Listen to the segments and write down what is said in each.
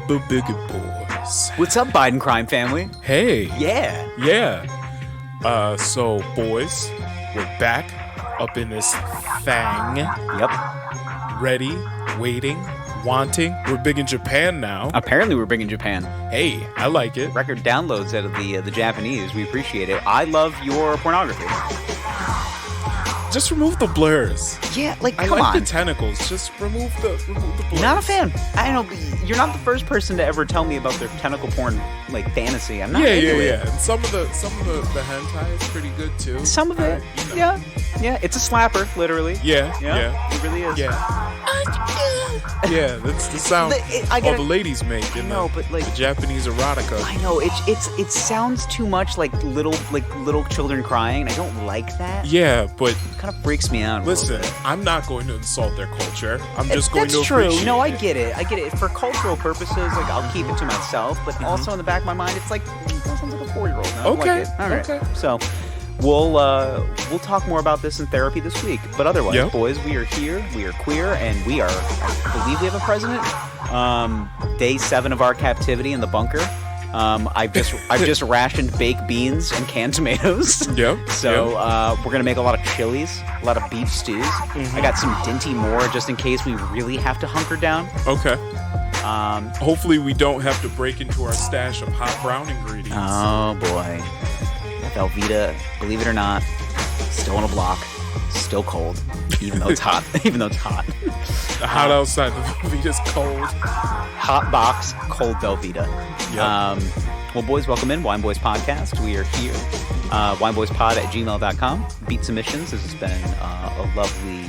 Big boys. What's up, Biden crime family? Hey. Yeah. Yeah. So, boys, we're back up in this thing. Yep. Ready, waiting, wanting. We're big in Japan now. Apparently, we're big in Japan. Hey, I like it. Record downloads out of the Japanese. We appreciate it. I love your pornography. Just remove the blurs. Yeah, like, I come like on. the tentacles. Just remove the blurs. Not a fan. I don't know. You're not the first person to ever tell me about their tentacle porn like fantasy. I'm not into it. And some of the hentai is pretty good too. Some of it, yeah. It's a slapper, literally. Yeah. It really is. Yeah, that's the sound all the ladies make in the Japanese erotica. I know it sounds too much like little children crying. I don't like that. Yeah, but It kind of freaks me out. Listen, I'm not going to insult their culture. I'm just going to That's true. appreciate No, I it. get it. For cultural purposes, like I'll keep it to myself. But also in the back of my mind, it's like that sounds like a 4-year-old. I don't like it. All right. Okay. So we'll talk more about this in therapy this week. But otherwise, boys, we are here. We are queer, and we are. I believe we have a president. Day 7 of our captivity in the bunker. I've just rationed baked beans and canned tomatoes. Yep. So we're gonna make a lot of chilies, a lot of beef stews. I got some Dinty Moore just in case we really have to hunker down. Okay. Hopefully we don't have to break into our stash of hot brown ingredients. Oh boy, Velveeta, believe it or not, still on a block, still cold, even though it's hot. The hot outside, the Velveeta's cold. Hot box, cold Velveeta. Yep. Well, boys, welcome in Wine Boys Podcast. We are here. wineboyspod@gmail.com. Beat submissions. This has been a lovely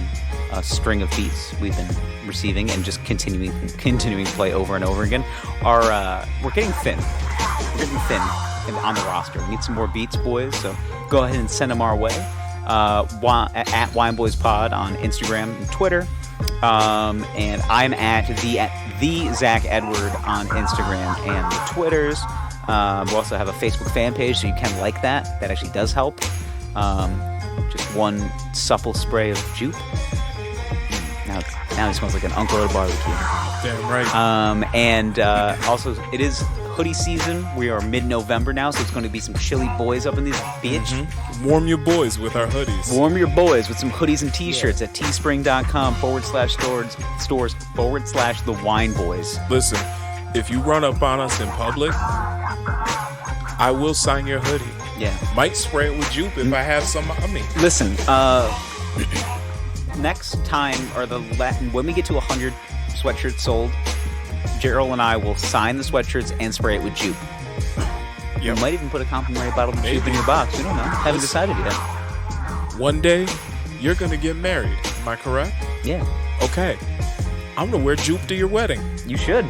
string of beats we've been receiving and just continuing to play over and over again. We're getting thin. On the roster. We need some more beats, boys. So go ahead and send them our way. At Wine Boys Pod on Instagram and Twitter. And I'm at the Zach Edward on Instagram and the Twitters. We also have a Facebook fan page, so you can like that. That actually does help. Just one supple spray of jupe. Now it smells like an uncle at a barbecue. Damn right. And also, it is hoodie season. We are mid-November now, so it's going to be some chilly boys up in this bitch. Mm-hmm. Warm your boys with our hoodies. Warm your boys with some hoodies and t-shirts at teespring.com/stores/the Wine Boys. Listen, if you run up on us in public, I will sign your hoodie. Yeah. Might spray it with jupe if I have some on me. Listen, next time, when we get to 100 sweatshirts sold, Gerald and I will sign the sweatshirts and spray it with jupe. Yep. You might even put a complimentary bottle of jupe in your box. We don't know. Haven't decided yet. One day, you're going to get married. Am I correct? Yeah. Okay. I'm going to wear jupe to your wedding. You should.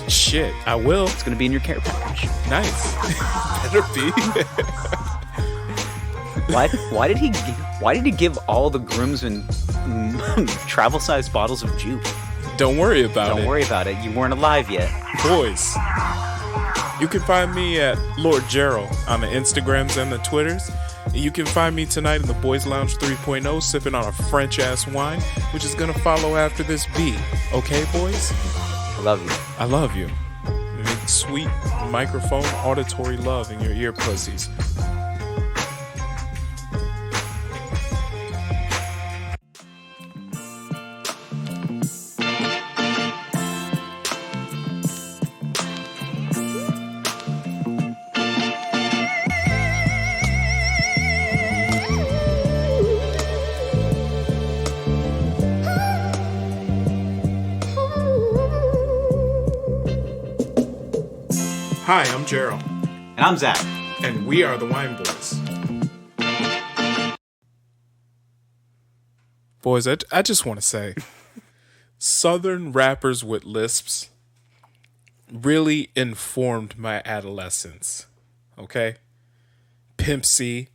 Shit, I will. It's going to be in your care package. Nice. Better be. Why did he give all the groomsmen travel-sized bottles of jupe? Don't worry about it. Don't worry about it. You weren't alive yet. Boys, you can find me at Lord Gerald on the Instagrams and the Twitters. You can find me tonight in the Boys Lounge 3.0 sipping on a French-ass wine, which is going to follow after this beat. Okay, boys? I love you. I love you. Make sweet microphone auditory love in your ear pussies. Hi, I'm Gerald. And I'm Zach. And we are the Wine Boys. Boys, I just want to say, Southern rappers with lisps really informed my adolescence. Okay? Pimp C,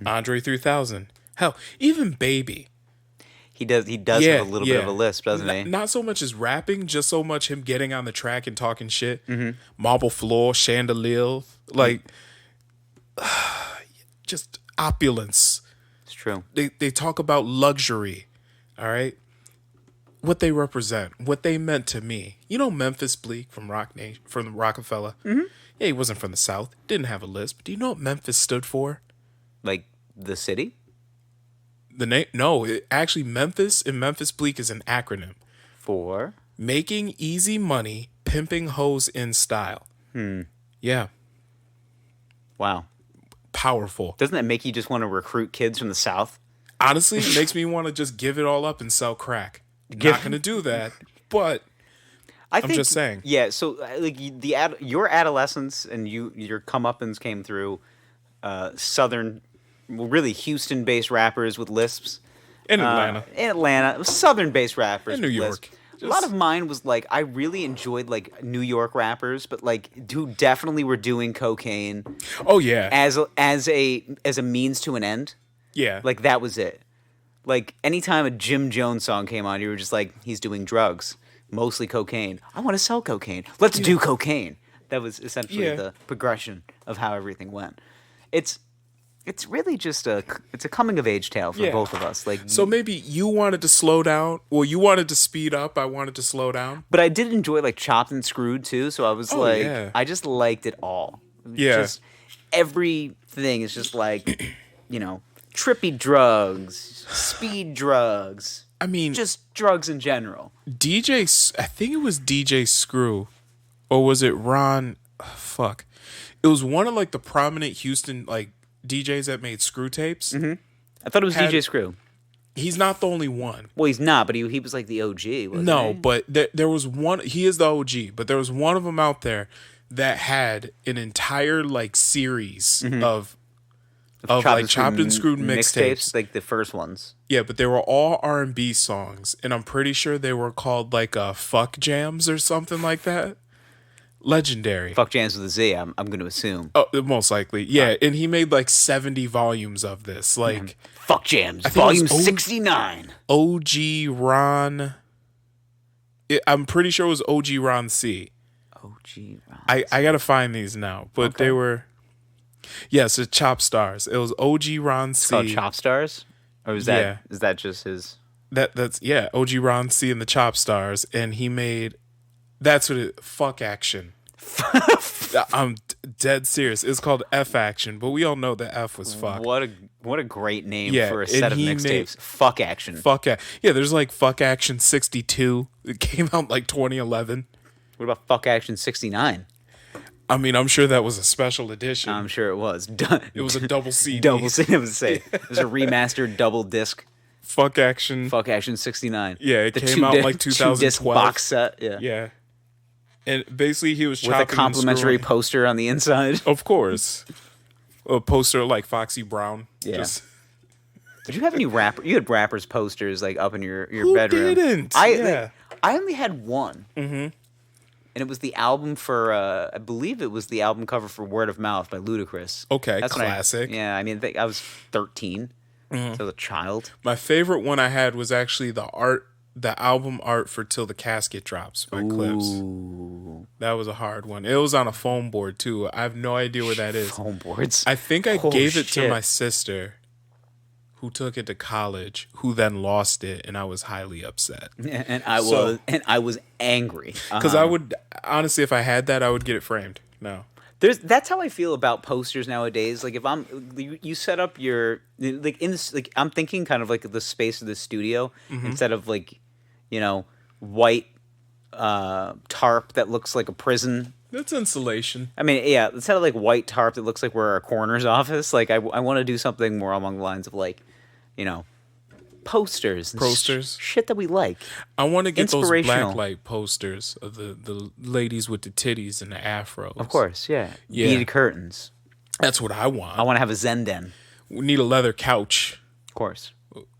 Andre 3000. Hell, even Baby. He does have a little bit of a lisp, doesn't he? Not so much as rapping, just so much him getting on the track and talking shit. Mm-hmm. Marble floor, chandelier, like just opulence. It's true. They talk about luxury, all right? what they represent, what they meant to me. You know Memphis Bleak from from Rockefeller? Mm-hmm. Yeah, he wasn't from the South, didn't have a lisp. Do you know what Memphis stood for? Like the city? The name? No, actually Memphis and Memphis Bleak is an acronym. For? Making easy money, pimping hoes in style. Yeah. Wow. Powerful. Doesn't that make you just want to recruit kids from the South? Honestly, it makes me want to just give it all up and sell crack. Not going to do that, but I'm just saying. Yeah, so like your adolescence and your comeuppance came through Southern, well, really Houston-based rappers with lisps. In Atlanta. Southern-based rappers. In New York. A lot of mine was like, I really enjoyed like New York rappers, but like who definitely were doing cocaine. Oh yeah. As a means to an end. Yeah. Like that was it. Like anytime a Jim Jones song came on, you were just like, he's doing drugs, mostly cocaine. I want to sell cocaine. Let's do cocaine. That was essentially the progression of how everything went. It's really just a coming of age tale for both of us. Like, so maybe you wanted to slow down, or you wanted to speed up. I wanted to slow down. But I did enjoy like Chopped and Screwed too. So I was I just liked it all. Yeah. Just everything is just like, trippy drugs, speed drugs. I mean, just drugs in general. I think it was DJ Screw, or was it Ron? Fuck. It was one of like the prominent Houston like DJs that made screw tapes. Mm-hmm. I thought it was DJ Screw. He's not the only one. Well, he's not, but he was like the OG. No, but there was one. He is the OG, but there was one of them out there that had an entire like series of like chopped and screwed mixtapes, like the first ones. Yeah, but they were all R&B songs, and I'm pretty sure they were called like fuck jams or something like that. Legendary. Fuck jams with a Z, I'm going to assume. Oh, most likely. Yeah, and he made like 70 volumes of this. Like Fuck jams, volume 69. OG Ron. I'm pretty sure it was OG Ron C. OG Ron. I got to find these now, but they were. Yes, it's Chop Stars. It was OG Ron C. It's called Chop Stars? Or is that just his? That's OG Ron C and the Chop Stars, and he made. That's what it. Fuck Action. I'm dead serious. It's called F Action, but we all know that F was fuck. What a great name for a set of mixtapes. Fuck Action. Yeah, there's like Fuck Action 62. It came out like 2011. What about Fuck Action 69? I mean, I'm sure that was a special edition. I'm sure it was. It was a double CD. Double CD. It was a remastered double disc. Fuck Action 69. Yeah, it came out like 2012. 2-disc box set. Yeah. And basically, he was with a complimentary poster on the inside. Of course, a poster like Foxy Brown. Yeah. Did you have any You had rappers posters like up in your Who bedroom. Didn't? I only had one. Mm-hmm. And it was the album for. I believe it was the album cover for "Word of Mouth" by Ludacris. Okay, that's classic. I mean, I was 13, so I was a child. My favorite one I had was actually the album art for "Till the Casket Drops" by Clips. That was a hard one. It was on a foam board too. I have no idea where that is. Foam boards. I think I gave it to my sister, who took it to college, who then lost it, and I was highly upset. And I was angry because I would honestly, if I had that, I would get it framed. No. That's how I feel about posters nowadays. Like if you set up your like in this, like I'm thinking kind of like the space of the studio instead of like, white tarp that looks like a prison. That's insulation. I mean, yeah, instead of like white tarp that looks like we're a coroner's office. Like I want to do something more along the lines of like, posters. Shit that we like. I want to get those blacklight posters of the ladies with the titties and the afros. Of course, yeah. Beaded curtains. That's what I want. I want to have a Zen den. We need a leather couch. Of course.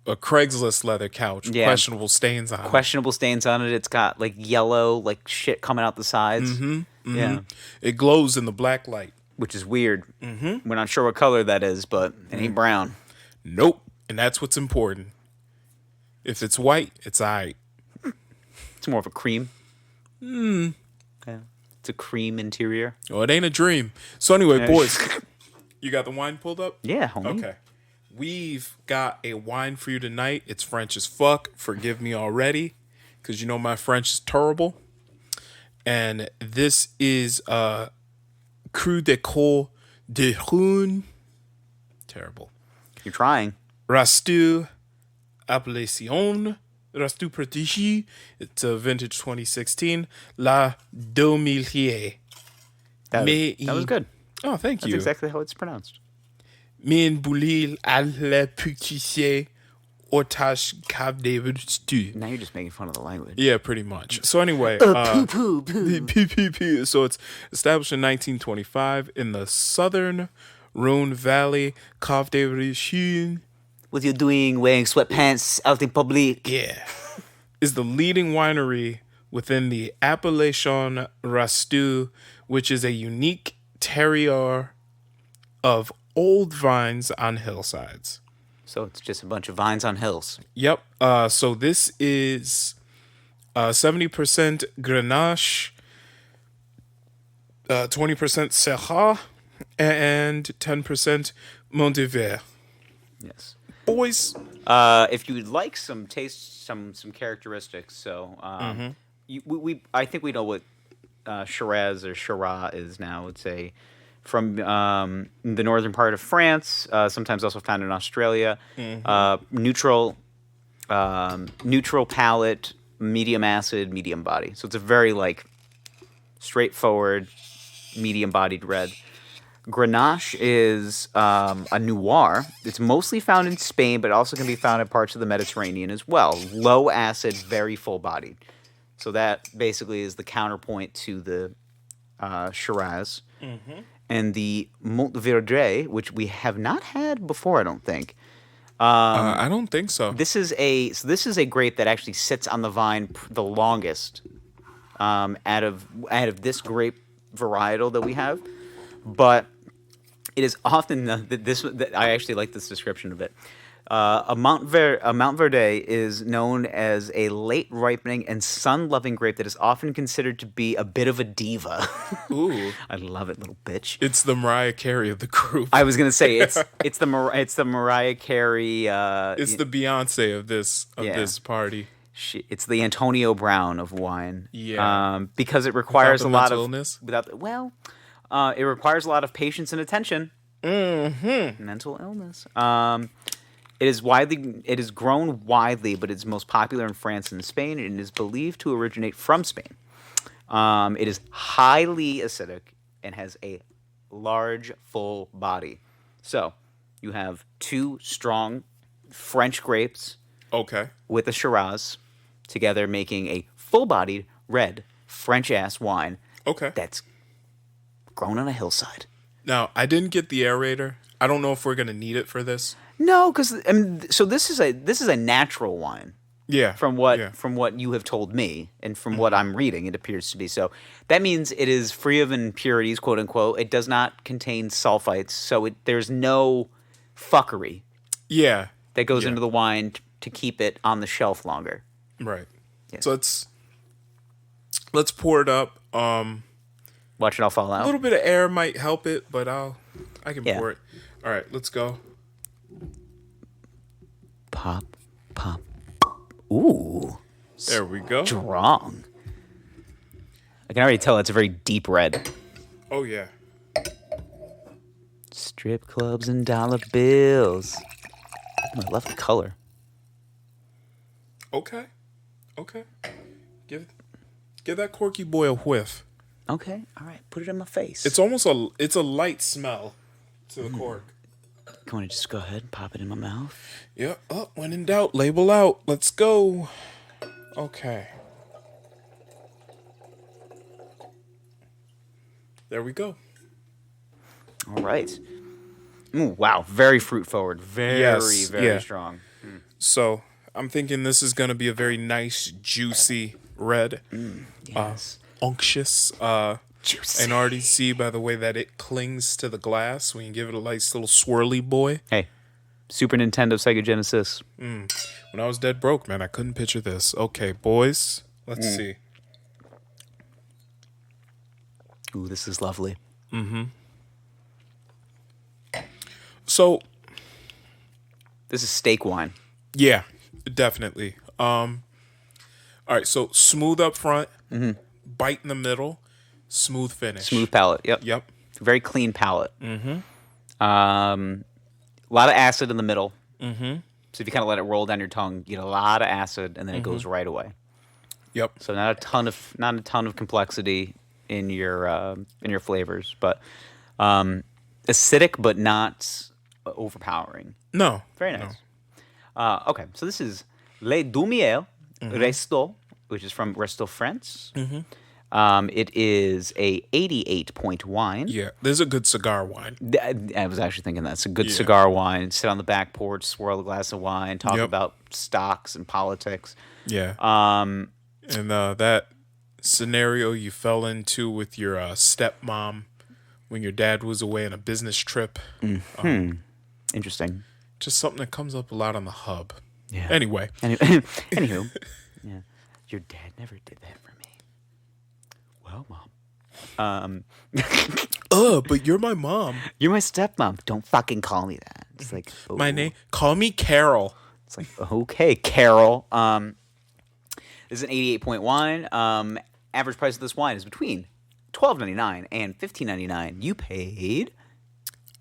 A Craigslist leather couch. Yeah. Questionable stains on it. It's got like yellow, like shit coming out the sides. Mm-hmm. Yeah. It glows in the black light. Which is weird. Mm-hmm. We're not sure what color that is, but it ain't brown. Nope. And that's what's important. If it's white, it's all right. It's more of a cream. Yeah. It's a cream interior. Oh, it ain't a dream. So anyway, boys, you got the wine pulled up? Yeah, homie. Okay. We've got a wine for you tonight. It's French as fuck. Forgive me already. because you know my French is terrible. And this is Cru de Col de Rune. Terrible. You're trying. Rastu Appellation. Rastu Protégé. It's a vintage 2016. La Domilier. That was good. Oh, thank you. That's exactly how it's pronounced. Min boulil à la petite otage cave de stu. Now you're just making fun of the language. Yeah, pretty much. So anyway, Poo. So it's established in 1925 in the southern Rhone Valley, Cave de Richine. What you doing wearing sweatpants out in public? Yeah. Is the leading winery within the Appellation Rastu, which is a unique terroir of old vines on hillsides. So it's just a bunch of vines on hills. Yep. So this is 70% Grenache, 20% Syrah, and 10% Montever. Yes. Boys. If you'd like some taste, some characteristics, so I think we know what Shiraz or Shiraz is now. It's from the northern part of France, sometimes also found in Australia. Neutral palate, medium acid, medium body. So it's a very straightforward, medium-bodied red. Grenache is a noir. It's mostly found in Spain, but also can be found in parts of the Mediterranean as well. Low acid, very full-bodied. So that basically is the counterpoint to the Shiraz. And the Montverde, which we have not had before, I don't think. I don't think so. This is a grape that actually sits on the vine the longest out of this grape varietal that we have. But it is often I actually like this description of it. A Montverde is known as a late ripening and sun-loving grape that is often considered to be a bit of a diva. Ooh, I love it, little bitch. it's the Mariah Carey of the group. I was gonna say it's the Mariah Carey. It's the Beyonce of this party. It's the Antonio Brown of wine. Yeah. Because it requires a lot of illness. It requires a lot of patience and attention. Mental illness. It is grown widely, but it's most popular in France and Spain, and is believed to originate from Spain. It is highly acidic and has a large, full body. So you have two strong French grapes, with a Shiraz, together making a full-bodied red French-ass wine. That's grown on a hillside. Now, I didn't get the aerator. I don't know if we're gonna need it for this. No, because so this is a natural wine. Yeah. From what you have told me and from what I'm reading, it appears to be so. That means it is free of impurities, quote unquote. It does not contain sulfites, so there's no fuckery. Yeah. That goes into the wine to keep it on the shelf longer. Right. Yeah. So let's pour it up. Watch it all fall out. A little bit of air might help it, but I can pour it. All right, let's go. Pop. Ooh. There we go. Strong. I can already tell it's a very deep red. Oh, yeah. Strip clubs and dollar bills. I love the color. Okay. Give that corky boy a whiff. Okay, all right. Put it in my face. It's a light smell to the cork. Can we just go ahead and pop it in my mouth? Yeah. Oh, when in doubt, label out. Let's go. Okay. There we go. All right. Ooh, wow, very fruit forward. Very strong. So I'm thinking this is going to be a very nice, juicy red. Yes. Unctuous. Juicy. And already see by the way that it clings to the glass. We can give it a nice little swirly boy. Hey, Super Nintendo, Sega Genesis. When I was dead broke, man, I couldn't picture this. Okay, boys, let's see. Ooh, this is lovely. So, this is steak wine. yeah, definitely. All right, so smooth up front, bite in the middle, smooth finish. Smooth palate. Yep. Yep. Very clean palate. Mm-hmm. A lot of acid in the middle. Mm-hmm. So if you kind of let it roll down your tongue, you get a lot of acid, and then it goes right away. Yep. So not a ton of complexity in your flavors, but acidic, but not overpowering. No. Very nice. No. Okay, so this is Le Dumiel Resto, which is from Resto, France. It is a 88-point wine. Yeah, there's a good cigar wine. I was actually thinking that's a good cigar wine. Sit on the back porch, swirl a glass of wine, talk about stocks and politics. Yeah. And that scenario you fell into with your stepmom when your dad was away on a business trip. Interesting. Just something that comes up a lot on the hub. Yeah. Anyway. Anywho. Yeah. Your dad never did that for me. Well, Mom. But you're my mom. You're my stepmom. Don't fucking call me that. It's like, oh. My name? Call me Carol. It's like, okay, Carol. This is an 88-point wine. Average price of this wine is between $12.99 and $15.99. You paid?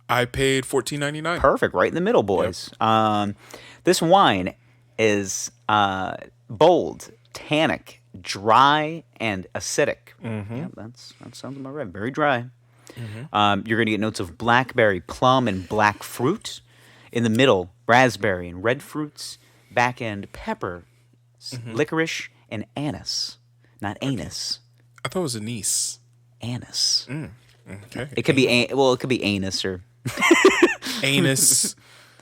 I paid $14.99. Perfect, right in the middle, boys. Yep. This wine is bold, tannic, dry, and acidic. Yeah, that sounds about right. Very dry. You're going to get notes of blackberry, plum, and black fruit. In the middle, raspberry and red fruits. Back end, pepper, licorice, and anise. Not anus. I thought it was anise. Anise. Okay. It could be it could be anus or anus.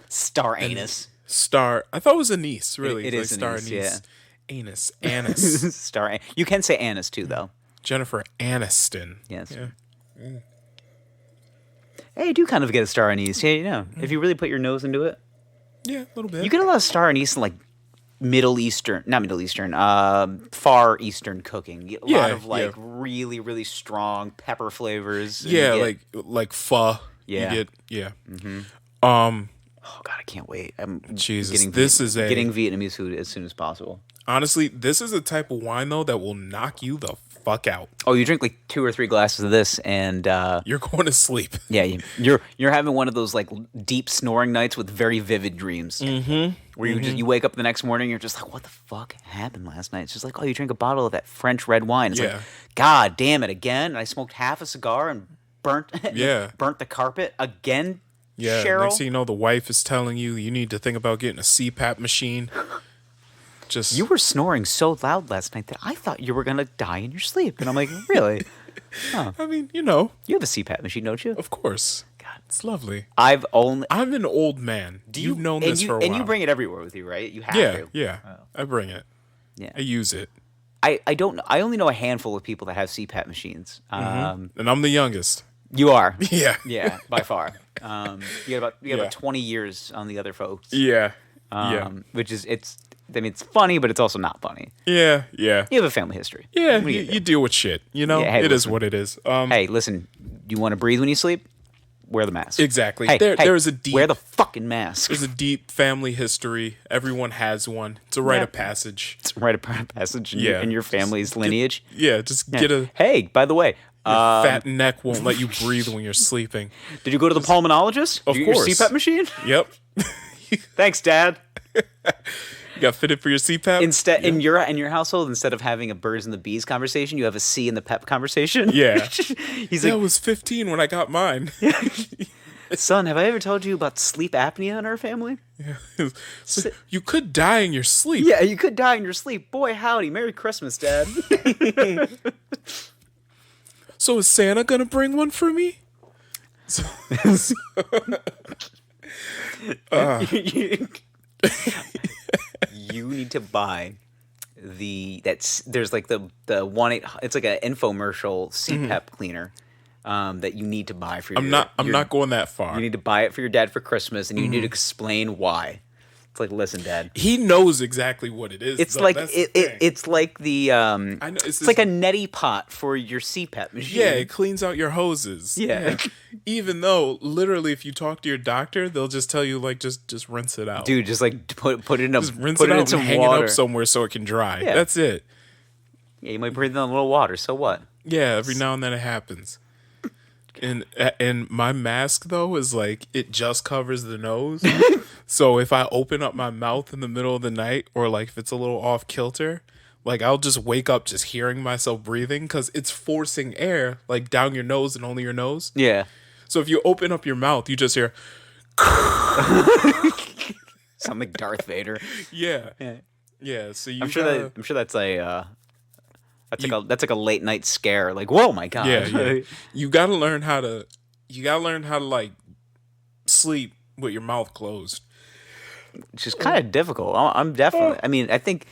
Star anus. Star. I thought it was anise. Really, it like is star anise. anise. Yeah. Anise. Star. You can say anise too, though. Jennifer Aniston. Yes. Yeah. Hey, you do kind of get a star anise. Yeah, you know, if you really put your nose into it. Yeah, a little bit. You get a lot of star anise in like Far Eastern cooking. A lot of really, really strong pepper flavors. Yeah, like pho. Yeah. You get, oh God, I can't wait. I'm Jesus, getting Vietnamese food as soon as possible. Honestly, this is a type of wine though that will knock you the fuck out. Oh, you drink like 2 or 3 glasses of this, and you're going to sleep. Yeah, you're having one of those like deep snoring nights with very vivid dreams. Where you wake up the next morning, you're just like, what the fuck happened last night? It's just like, oh, you drink a bottle of that French red wine. It's like, God damn it, again? And I smoked half a cigar and burnt the carpet again. Yeah, Cheryl? Next thing you know, the wife is telling you need to think about getting a CPAP machine. You were snoring so loud last night that I thought you were gonna die in your sleep, and I'm like, really? I mean, you have a CPAP machine, don't you? Of course. God, it's lovely. I'm an old man. You've known this for a while, and you bring it everywhere with you, right? You have to. Yeah. I bring it. Yeah, I use it. I only know a handful of people that have CPAP machines. And I'm the youngest. You are. Yeah, by far. You got about 20 years on the other folks. Yeah. Which is it's funny, but it's also not funny. Yeah. You have a family history. Yeah, you deal with shit. It is what it is. Hey, listen, do you want to breathe when you sleep? Wear the mask. Exactly. Hey, there is a deep. Wear the fucking mask. There's a deep family history. Everyone has one. It's a rite of passage. It's a rite of passage in your family's lineage. Get a. Hey, by the way. Your fat neck won't let you breathe when you're sleeping. Did you go to the pulmonologist? Of Did course. You get your CPAP machine? Yep. Thanks, Dad. You got fitted for your CPAP? In your household, instead of having a birds and the bees conversation, you have a C in the pep conversation. Yeah. He's like, I was 15 when I got mine. Son, have I ever told you about sleep apnea in our family? Yeah. So you could die in your sleep. Yeah, you could die in your sleep. Boy, howdy. Merry Christmas, Dad. So is Santa gonna bring one for me? You need to buy there's like the 1-8. It's like an infomercial CPAP cleaner that you need to buy for your. I'm not going that far. You need to buy it for your dad for Christmas, and you need to explain why. It's like, listen, Dad. He knows exactly what it is. It's like it's like the I know, it's like a neti pot for your CPAP machine. Yeah, it cleans out your hoses. Yeah. Even though literally, if you talk to your doctor, they'll just tell you like just rinse it out. Dude, just like put it in just rinse it out and hang it up somewhere so it can dry. Yeah. That's it. Yeah, you might breathe in a little water. So what? Yeah, every now and then it happens. And my mask though is like it just covers the nose. So if I open up my mouth in the middle of the night, or like if it's a little off kilter, like I'll just wake up just hearing myself breathing because it's forcing air like down your nose and only your nose. Yeah. So if you open up your mouth, you just hear. Sound like Darth Vader. Yeah. So you. I'm sure that's a. That's like a late night scare. Like, whoa, my god! Yeah. You gotta learn how to like sleep with your mouth closed. It's just kind of difficult. I'm definitely. I mean, I think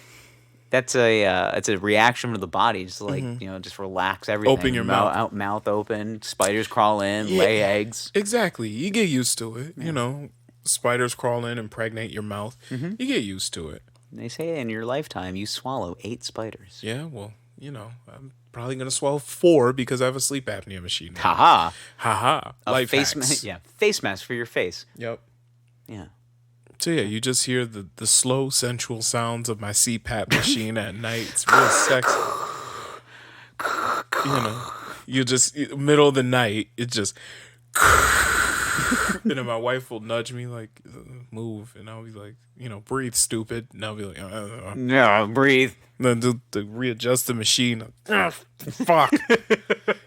that's it's a reaction to the body. Just like just relax everything. Open your mouth. Mouth open. Spiders crawl in, lay eggs. Exactly. You get used to it. Yeah. Spiders crawl in, impregnate your mouth. You get used to it. They say in your lifetime you swallow 8 spiders. Yeah. Well. I'm probably going to swallow 4 because I have a sleep apnea machine. Ha ha. Life face hacks. face mask for your face. Yep. Yeah. So yeah, you just hear the slow, sensual sounds of my CPAP machine at night. It's real sexy. You just, middle of the night, it just... And then my wife will nudge me like, move. And I'll be like, breathe, stupid. And I'll be like, no, breathe. And then to readjust the machine. Fuck.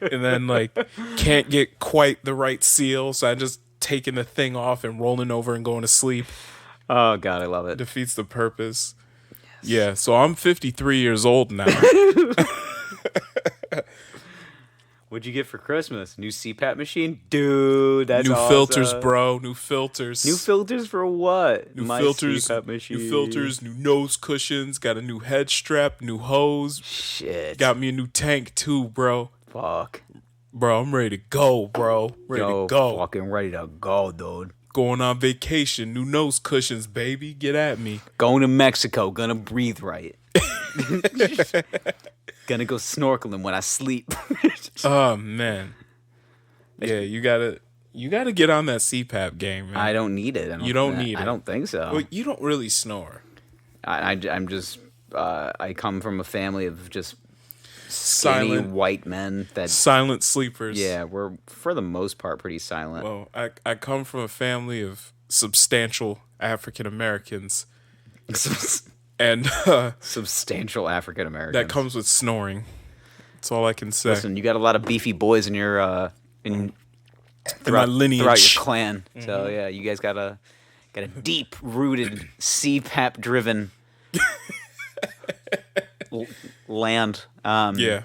And then like, can't get quite the right seal. So I just taking the thing off and rolling over and going to sleep. Oh, God, I love it. Defeats the purpose. Yes. Yeah, so I'm 53 years old now. What'd you get for Christmas? New CPAP machine? Dude, that's new awesome. Filters, bro. New filters. New filters for what? New filters. CPAP machine. New filters, new nose cushions, got a new head strap, new hose. Shit. Got me a new tank too, bro. Fuck. Bro, I'm ready to go, bro. Ready to go. Fucking ready to go, dude. Going on vacation, new nose cushions, baby. Get at me. Going to Mexico, gonna breathe right. Gonna go snorkeling when I sleep. Oh man. Yeah, you gotta get on that CPAP game, man. I don't need it. You don't need it. I don't think so. Well, you don't really snore. I'm just I come from a family of just skinny white men that silent sleepers. Yeah, we're for the most part pretty silent. Well, I come from a family of substantial African Americans. And substantial African Americans. That comes with snoring. That's all I can say. Listen, you got a lot of beefy boys in your in my lineage, throughout your clan. Mm-hmm. So yeah, you guys got a deep rooted CPAP driven land. Yeah.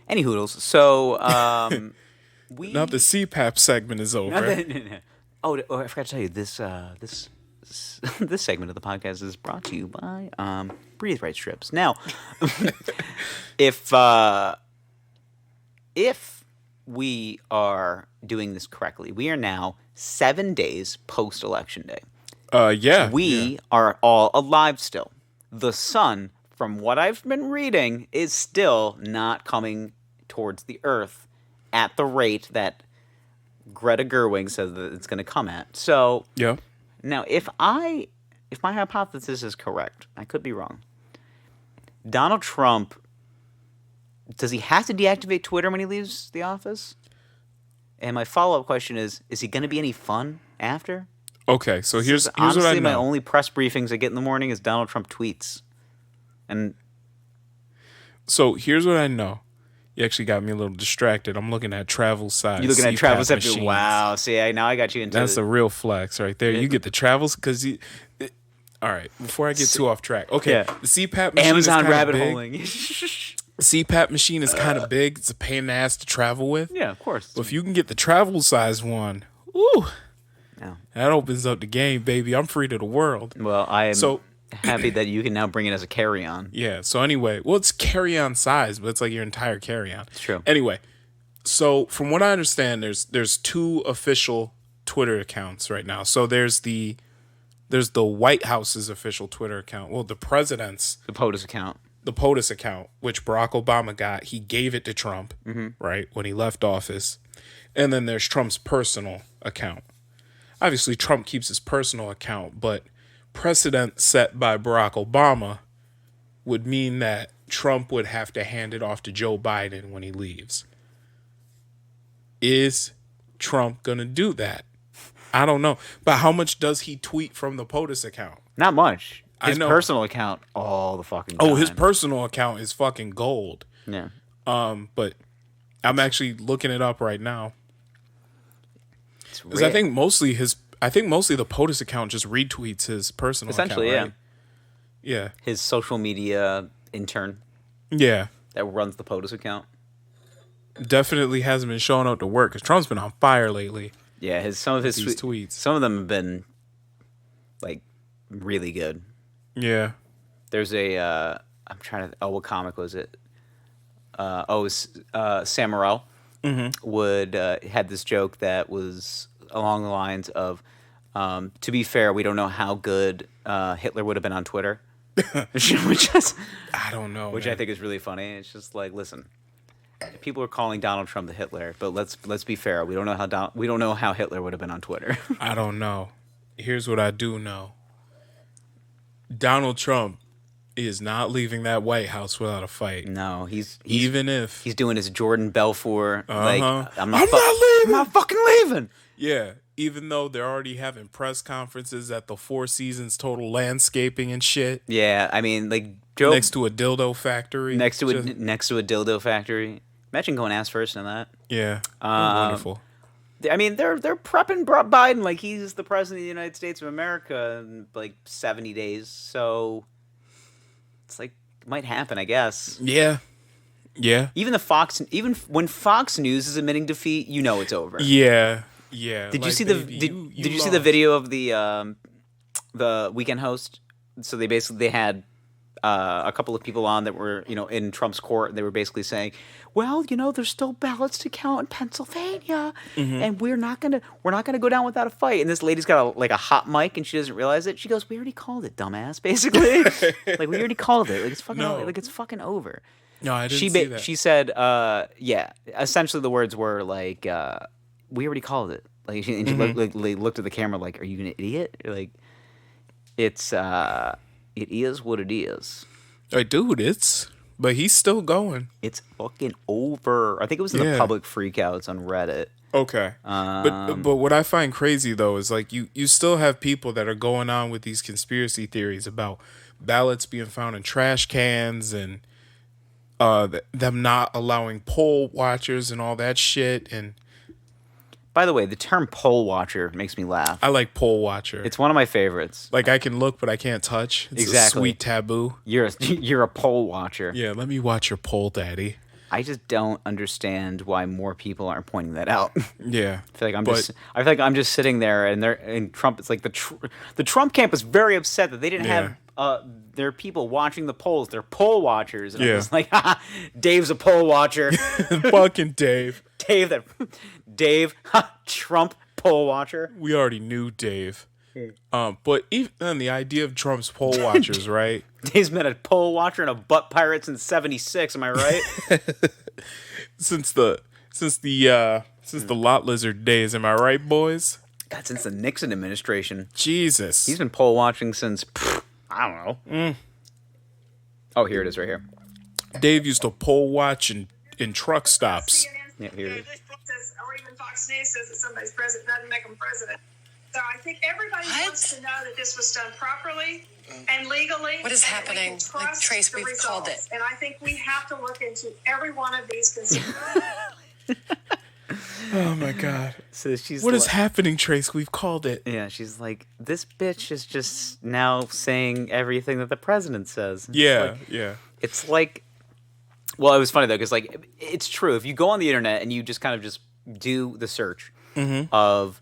Any hoodles. So we now the CPAP segment is over. Oh, I forgot to tell you this. This segment of the podcast is brought to you by Breathe Right strips. Now, if we are doing this correctly, we are now 7 days post-election day. Yeah. We are all alive still. The sun, from what I've been reading, is still not coming towards the Earth at the rate that Greta Gerwig says that it's going to come at. So, yeah. Now, if my hypothesis is correct, I could be wrong. Donald Trump, does he have to deactivate Twitter when he leaves the office? And my follow-up question is he going to be any fun after? Okay, so here's honestly, what I know. My only press briefings I get in the morning is Donald Trump tweets. And so here's what I know. You actually got me a little distracted. I'm looking at travel size. You're looking at travel size. Wow. See, now I got you into That's a real flex right there. You get the travels because you. All right. Before I get too off track. Okay. Yeah. The CPAP machine Amazon is rabbit big. holing. The CPAP machine is kind of big. It's a pain in the ass to travel with. Yeah, of course. But if you can get the travel size one, ooh, that opens up the game, baby. I'm free to the world. Well, I am happy that you can now bring it as a carry-on. Yeah. So anyway, well, it's carry-on size, but it's like your entire carry-on. It's true. Anyway, so from what I understand, there's 2 official Twitter accounts right now. So there's the White House's official Twitter account. Well, the president's POTUS account. The POTUS account, which Barack Obama got, he gave it to Trump, right, when he left office. And then there's Trump's personal account. Obviously, Trump keeps his personal account, but precedent set by Barack Obama would mean that Trump would have to hand it off to Joe Biden when he leaves. Is Trump going to do that? I don't know. But how much does he tweet from the POTUS account? Not much. I His know. personal account all the fucking time. Oh, his personal account is fucking gold. Yeah. But I'm actually looking it up right now. Because rare. I think mostly the POTUS account just retweets his personal Essentially, account, right? Yeah. His social media intern Yeah. that runs the POTUS account. Definitely hasn't been showing up to work because Trump's been on fire lately. Yeah, some of his tweets. Some of them have been like really good. Yeah. There's a I'm trying to. Oh, what comic was it? Sam Morril had this joke that was along the lines of, "To be fair, we don't know how good Hitler would have been on Twitter," which is, I don't know. Which man. I think is really funny. It's just like, listen, people are calling Donald Trump the Hitler, but let's be fair. We don't know how Hitler would have been on Twitter. I don't know. Here's what I do know. Donald Trump is not leaving that White House without a fight. No, he's doing his Jordan Belfort. Like, I'm not leaving. I'm not fucking leaving. Yeah, even though they're already having press conferences at the Four Seasons Total Landscaping and shit. Yeah, I mean, like Joe next to a dildo factory. Next to a dildo factory. Imagine going ass first in that. Yeah, wonderful. I mean, they're prepping Biden like he's the president of the United States of America in like 70 days. So it's like it might happen, I guess. Yeah. Yeah. Even when Fox News is admitting defeat, you know it's over. Yeah. Yeah. Did you see the video of the weekend host? So they had a couple of people on that were, in Trump's court. And they were basically saying, well, there's still ballots to count in Pennsylvania, and we're not gonna go down without a fight. And this lady's got a hot mic, and she doesn't realize it. She goes, "We already called it, dumbass." Basically, like we already called it. Like it's fucking it's fucking over. No, I didn't see that. She said, yeah. Essentially, the words were like, "We already called it." Like she looked at the camera like, "Are you an idiot?" Like, it is what it is. Like, dude, but he's still going. It's fucking over. I think it was in the public freakouts on Reddit. Okay. But what I find crazy though is like you still have people that are going on with these conspiracy theories about ballots being found in trash cans and them not allowing poll watchers and all that shit. And by the way, the term poll watcher makes me laugh. I like poll watcher. It's one of my favorites. Like I can look, but I can't touch. It's exactly. a sweet taboo. You're a poll watcher. Yeah, let me watch your poll, daddy. I just don't understand why more people aren't pointing that out. Yeah, I feel like I'm just sitting there, and Trump. It's like the Trump camp was very upset that they didn't have their people watching the polls. They're poll watchers, and I'm just like, Dave's a poll watcher. Fucking Dave. Dave, Trump poll watcher. We already knew Dave. But even the idea of Trump's poll watchers, right? Dave's been a poll watcher and a butt pirate since '76. Am I right? since the lot lizard days. Am I right, boys? God, since the Nixon administration. Jesus, he's been poll watching since I don't know. Oh, here it is, right here. Dave used to poll watch in truck stops. Yeah, here it is. Or even Fox News says that somebody's president doesn't make them president. So I think everybody wants to know that this was done properly and legally. What is happening? Like, Trace, we've called it. And I think we have to look into every one of these concerns. Oh my God. So what is happening, Trace? We've called it. Yeah, she's like, this bitch is just now saying everything that the president says. Yeah. It's like, well, it was funny though, because like, it's true. If you go on the internet and you just kind of just do the search of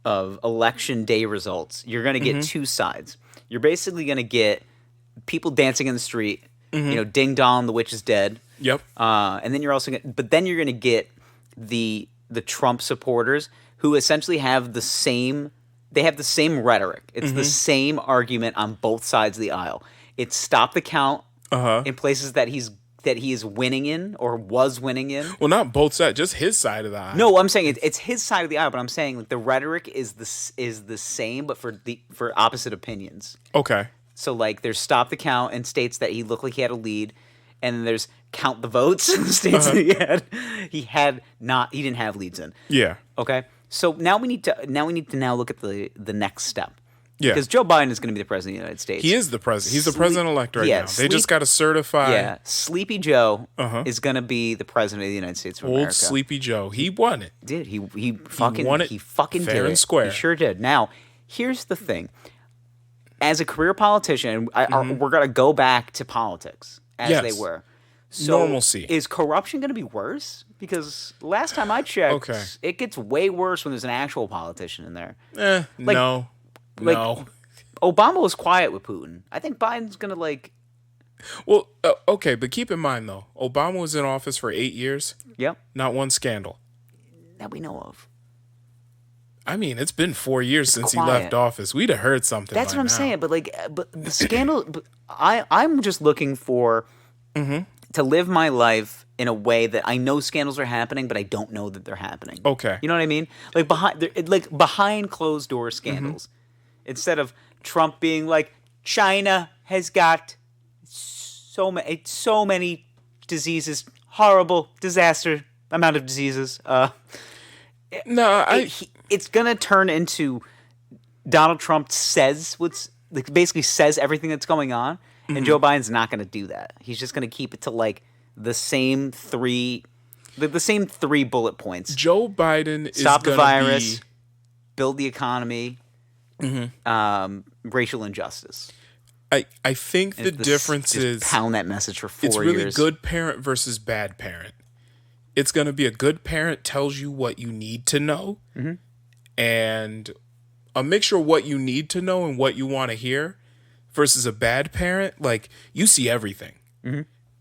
election day results, you're going to get two sides. You're basically going to get people dancing in the street, ding dong, the witch is dead. Yep. And then you're also going to get the Trump supporters who essentially have the same rhetoric. It's the same argument on both sides of the aisle. It's stop the count in places that he is winning in or was winning in. Well, not both sides, just his side of the aisle. No, I'm saying it's his side of the aisle, but I'm saying like the rhetoric is the same, but for opposite opinions. Okay. So like there's stop the count in states that he looked like he had a lead, and there's count the votes in the states that he had. He didn't have leads in. Yeah. Okay. So now we need to look at the next step. Yeah. Because Joe Biden is going to be the president of the United States. He is the president. He's the president-elect right now. They just got to certify. Yeah. Sleepy Joe is going to be the president of the United States of America. Old Sleepy Joe. He won it. He fucking won it did fair and it. square. He sure did. Now, here's the thing. As a career politician, we're going to go back to politics as they were. So normalcy. Is corruption going to be worse? Because last time I checked, it gets way worse when there's an actual politician in there. No. No. Obama was quiet with Putin. I think Biden's going to Well, okay, but keep in mind, though, Obama was in office for 8 years. Yep. Not one scandal. That we know of. I mean, it's been 4 years since he left office. We'd have heard something. That's by what I'm now. saying. But the scandal. I'm just looking for to live my life in a way that I know scandals are happening, but I don't know that they're happening. Okay. You know what I mean? Like behind closed door scandals, instead of Trump being like, China has got so many diseases, horrible disaster amount of diseases. It's gonna turn into Donald Trump basically says everything that's going on, and Joe Biden's not gonna do that. He's just gonna keep it to the same three bullet points. Joe Biden is stop the gonna virus, build the economy, racial injustice. I think the difference is pound that message for 4 years. It's really good parent versus bad parent. It's going to be a good parent tells you what you need to know, and a mixture of what you need to know and what you want to hear, versus a bad parent, like you see everything,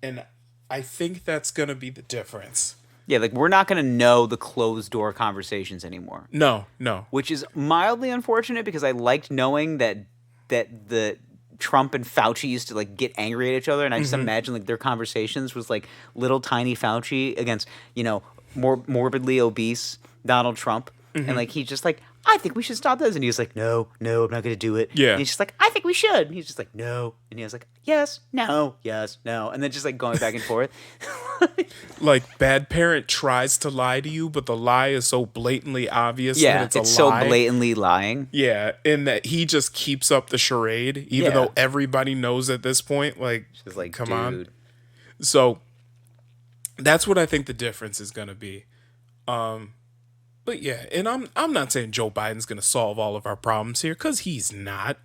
and I think that's going to be the difference. Yeah, we're not going to know the closed door conversations anymore. No. Which is mildly unfortunate because I liked knowing that the Trump and Fauci used to get angry at each other, and I just imagine their conversations was little tiny Fauci against more morbidly obese Donald Trump, and he's just I think we should stop this, and he was like, no, I'm not going to do it. Yeah, and he's just I think we should. And he's just no, and he was like, yes, no, and then just going back and forth. Bad parent tries to lie to you, but the lie is so blatantly obvious that it's a lie. So blatantly lying. Yeah, and that he just keeps up the charade, even though everybody knows at this point. Just come on. So that's what I think the difference is going to be. But yeah, and I'm not saying Joe Biden's going to solve all of our problems here, because he's not.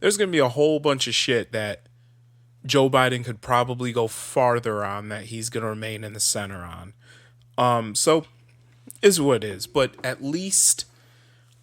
There's going to be a whole bunch of shit that Joe Biden could probably go farther on that he's going to remain in the center on. So is what it is. But at least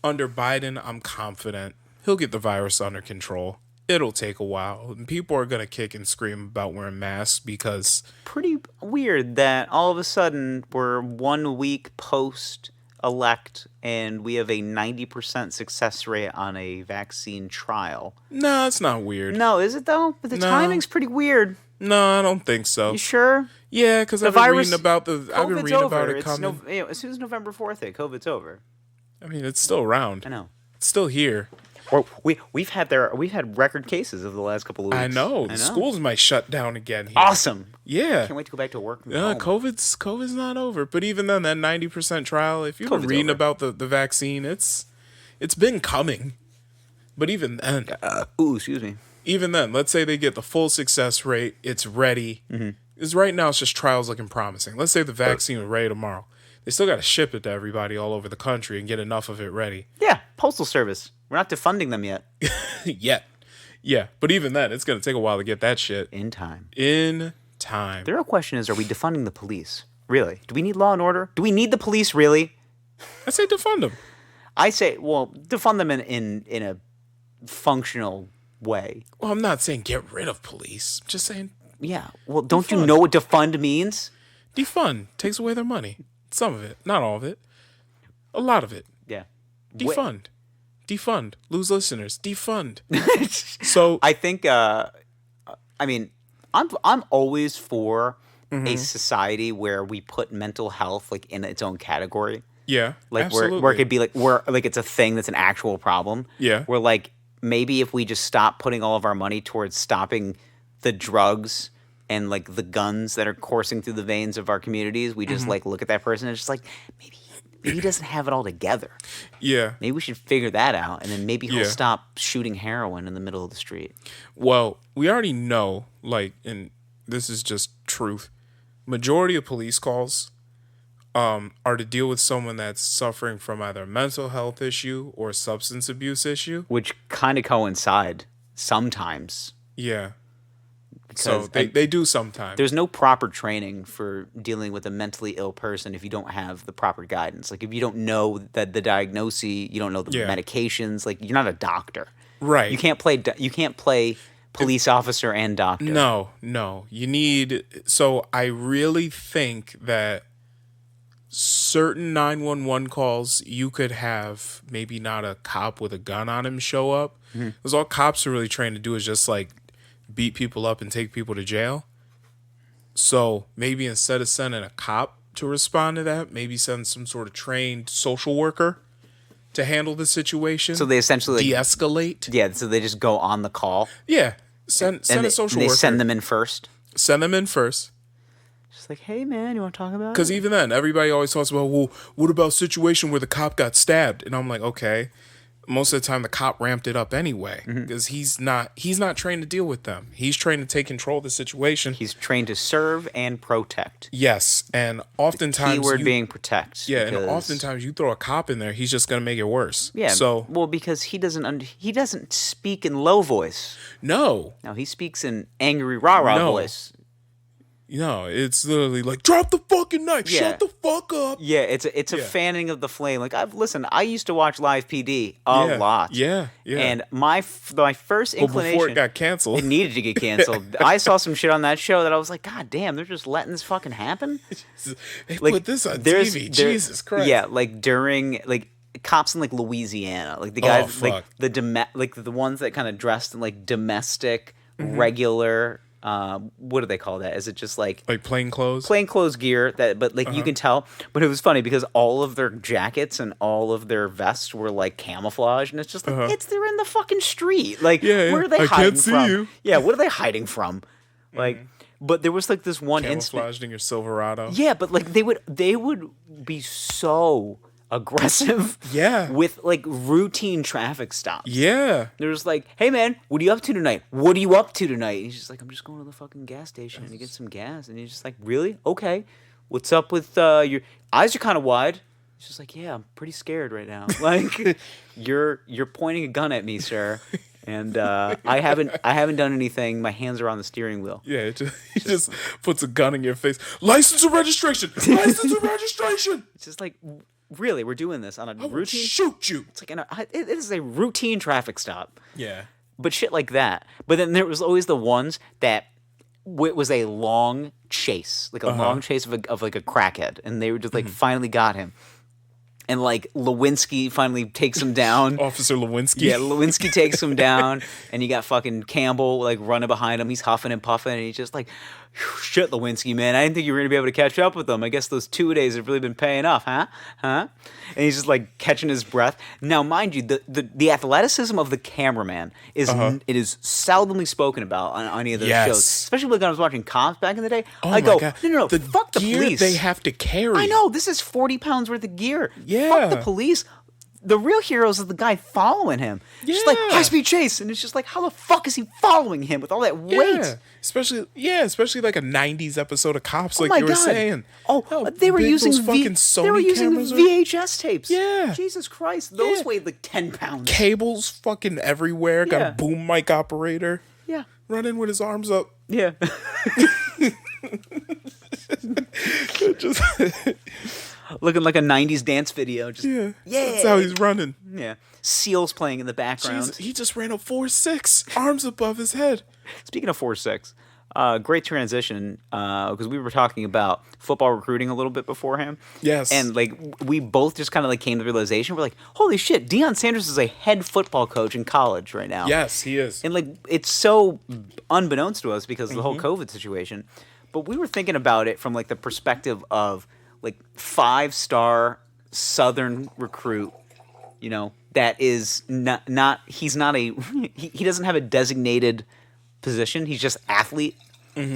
under Biden, I'm confident he'll get the virus under control. It'll take a while, and people are going to kick and scream about wearing masks because... Pretty weird that all of a sudden we're 1 week post-elect and we have a 90% success rate on a vaccine trial. No, it's not weird. No, is it though? But the timing's pretty weird. No, I don't think so. You sure? Yeah, because I've been reading about it over. coming. As soon as November 4th, COVID's over. I mean, it's still around. I know. It's still here. We've had record cases over the last couple of weeks. I know. The schools might shut down again here. Awesome. Yeah. Can't wait to go back to work. COVID's not over. But even then, that 90% trial, if you've been reading about the vaccine, it's been coming. But even then... excuse me. Even then, let's say they get the full success rate, it's ready. Because right now, it's just trials looking promising. Let's say the vaccine was ready tomorrow. They still got to ship it to everybody all over the country and get enough of it ready. Yeah, Postal Service. We're not defunding them yet. Yeah, but even then, it's going to take a while to get that shit. In time. The real question is, are we defunding the police? Really? Do we need law and order? Do we need the police, really? I say defund them. I say, defund them in a functional way. Well, I'm not saying get rid of police. I'm just saying... Yeah, well, don't you know what defund means? Defund. Takes away their money. Some of it. Not all of it. A lot of it. Yeah. Defund. Defund. Lose listeners. Defund. So I think I'm always for a society where we put mental health in its own category. Yeah. Absolutely. Where it could be where it's a thing that's an actual problem. Yeah. Where maybe if we just stop putting all of our money towards stopping the drugs and like the guns that are coursing through the veins of our communities, we just like look at that person and it's just like maybe he doesn't have it all together. Yeah. Maybe we should figure that out, and then maybe he'll stop shooting heroin in the middle of the street. Well, we already know, like, and this is just truth. Majority of police calls are to deal with someone that's suffering from either a mental health issue or a substance abuse issue. Which kind of coincide sometimes. Yeah. Because so they do sometimes. There's no proper training for dealing with a mentally ill person if you don't have the proper guidance. Like if you don't know that the diagnosis, you don't know the medications. Like you're not a doctor, right? You can't play police officer and doctor. No. You need. So I really think that certain 911 calls you could have maybe not a cop with a gun on him show up, because all cops are really trained to do is just like beat people up and take people to jail. So maybe instead of sending a cop to respond to that, maybe send some sort of trained social worker to handle the situation. So they essentially de-escalate. Yeah, so they just go on the call. Yeah, send a social worker. They send them in first. Send them in first. Just like, hey man, you want to talk about it? Because even then, everybody always talks about, well, what about a situation where the cop got stabbed? And I'm like, okay. Most of the time, the cop ramped it up anyway because he's not trained to deal with them. He's trained to take control of the situation. He's trained to serve and protect. Yes, and oftentimes keyword being protect. Yeah, and oftentimes you throw a cop in there, he's just going to make it worse. Yeah, so because he doesn't speak in low voice. No, he speaks in angry rah-rah voice. No, it's literally like, drop the fucking knife, shut the fuck up. Yeah, it's a fanning of the flame. Like I used to watch Live PD a lot. Yeah. And my first inclination, before it got canceled, it needed to get canceled. I saw some shit on that show that I was like, God damn, they're just letting this fucking happen. They put this on TV. Jesus Christ. Yeah, like during cops in like Louisiana, like the guys like the ones that kind of dressed in like domestic regular. What do they call that? Is it just like plain clothes? Plain clothes gear but you can tell. But it was funny because all of their jackets and all of their vests were like camouflage, and it's just like they're in the fucking street. Like where are they hiding from? Can't see you. Yeah, what are they hiding from? Like, but there was like this one camouflaged in your Silverado. Yeah, but like they would be so aggressive with like routine traffic stops. Yeah. There's like, hey man, what are you up to tonight? What are you up to tonight? And he's just like, I'm just going to the fucking gas station to get some gas. And he's just like, really? Okay. What's up with your eyes are kind of wide. He's just like, yeah, I'm pretty scared right now. Like you're pointing a gun at me, sir. And I haven't done anything. My hands are on the steering wheel. Yeah, he just puts a gun in your face. License and registration. License and registration. It's just like, really, we're doing this on a routine. Shoot you! It's like it is a routine traffic stop. Yeah, but shit like that. But then there was always the ones that it was a long chase, like a long chase of like a crackhead, and they were just like finally got him. And like Lewinsky finally takes him down. Officer Lewinsky. Yeah, Lewinsky takes him down, and you got fucking Campbell like running behind him. He's huffing and puffing, and he's just like, shit, Lewinsky, man. I didn't think you were going to be able to catch up with them. I guess those 2 days have really been paying off, huh? And he's just like catching his breath. Now, mind you, the athleticism of the cameraman is it is seldomly spoken about on any of those shows. Especially when I was watching Cops back in the day. I go, God. No, fuck the gear police. They have to carry. I know, this is 40 pounds worth of gear. Yeah. Fuck the police. The real heroes is the guy following him. Yeah. Just like high-speed chase. And it's just like, how the fuck is he following him with all that weight? Especially like a 90s episode of Cops, like you were saying. They were using cameras VHS tapes. Yeah. Jesus Christ. Those weighed like 10 pounds. Cables fucking everywhere. Got a boom mic operator. Yeah. Running with his arms up. Yeah. Just... Looking like a 90s dance video. Just, That's how he's running. Yeah. Seals playing in the background. Jesus, he just ran a 4.6, arms above his head. Speaking of 4.6, great transition, because we were talking about football recruiting a little bit beforehand. Yes. And like we both just kind of like came to the realization, we're like, holy shit, Deion Sanders is a head football coach in college right now. Yes, he is. And like it's so unbeknownst to us because of the whole COVID situation. But we were thinking about it from like the perspective of like 5-star Southern recruit, that is not he's not he doesn't have a designated position. He's just athlete.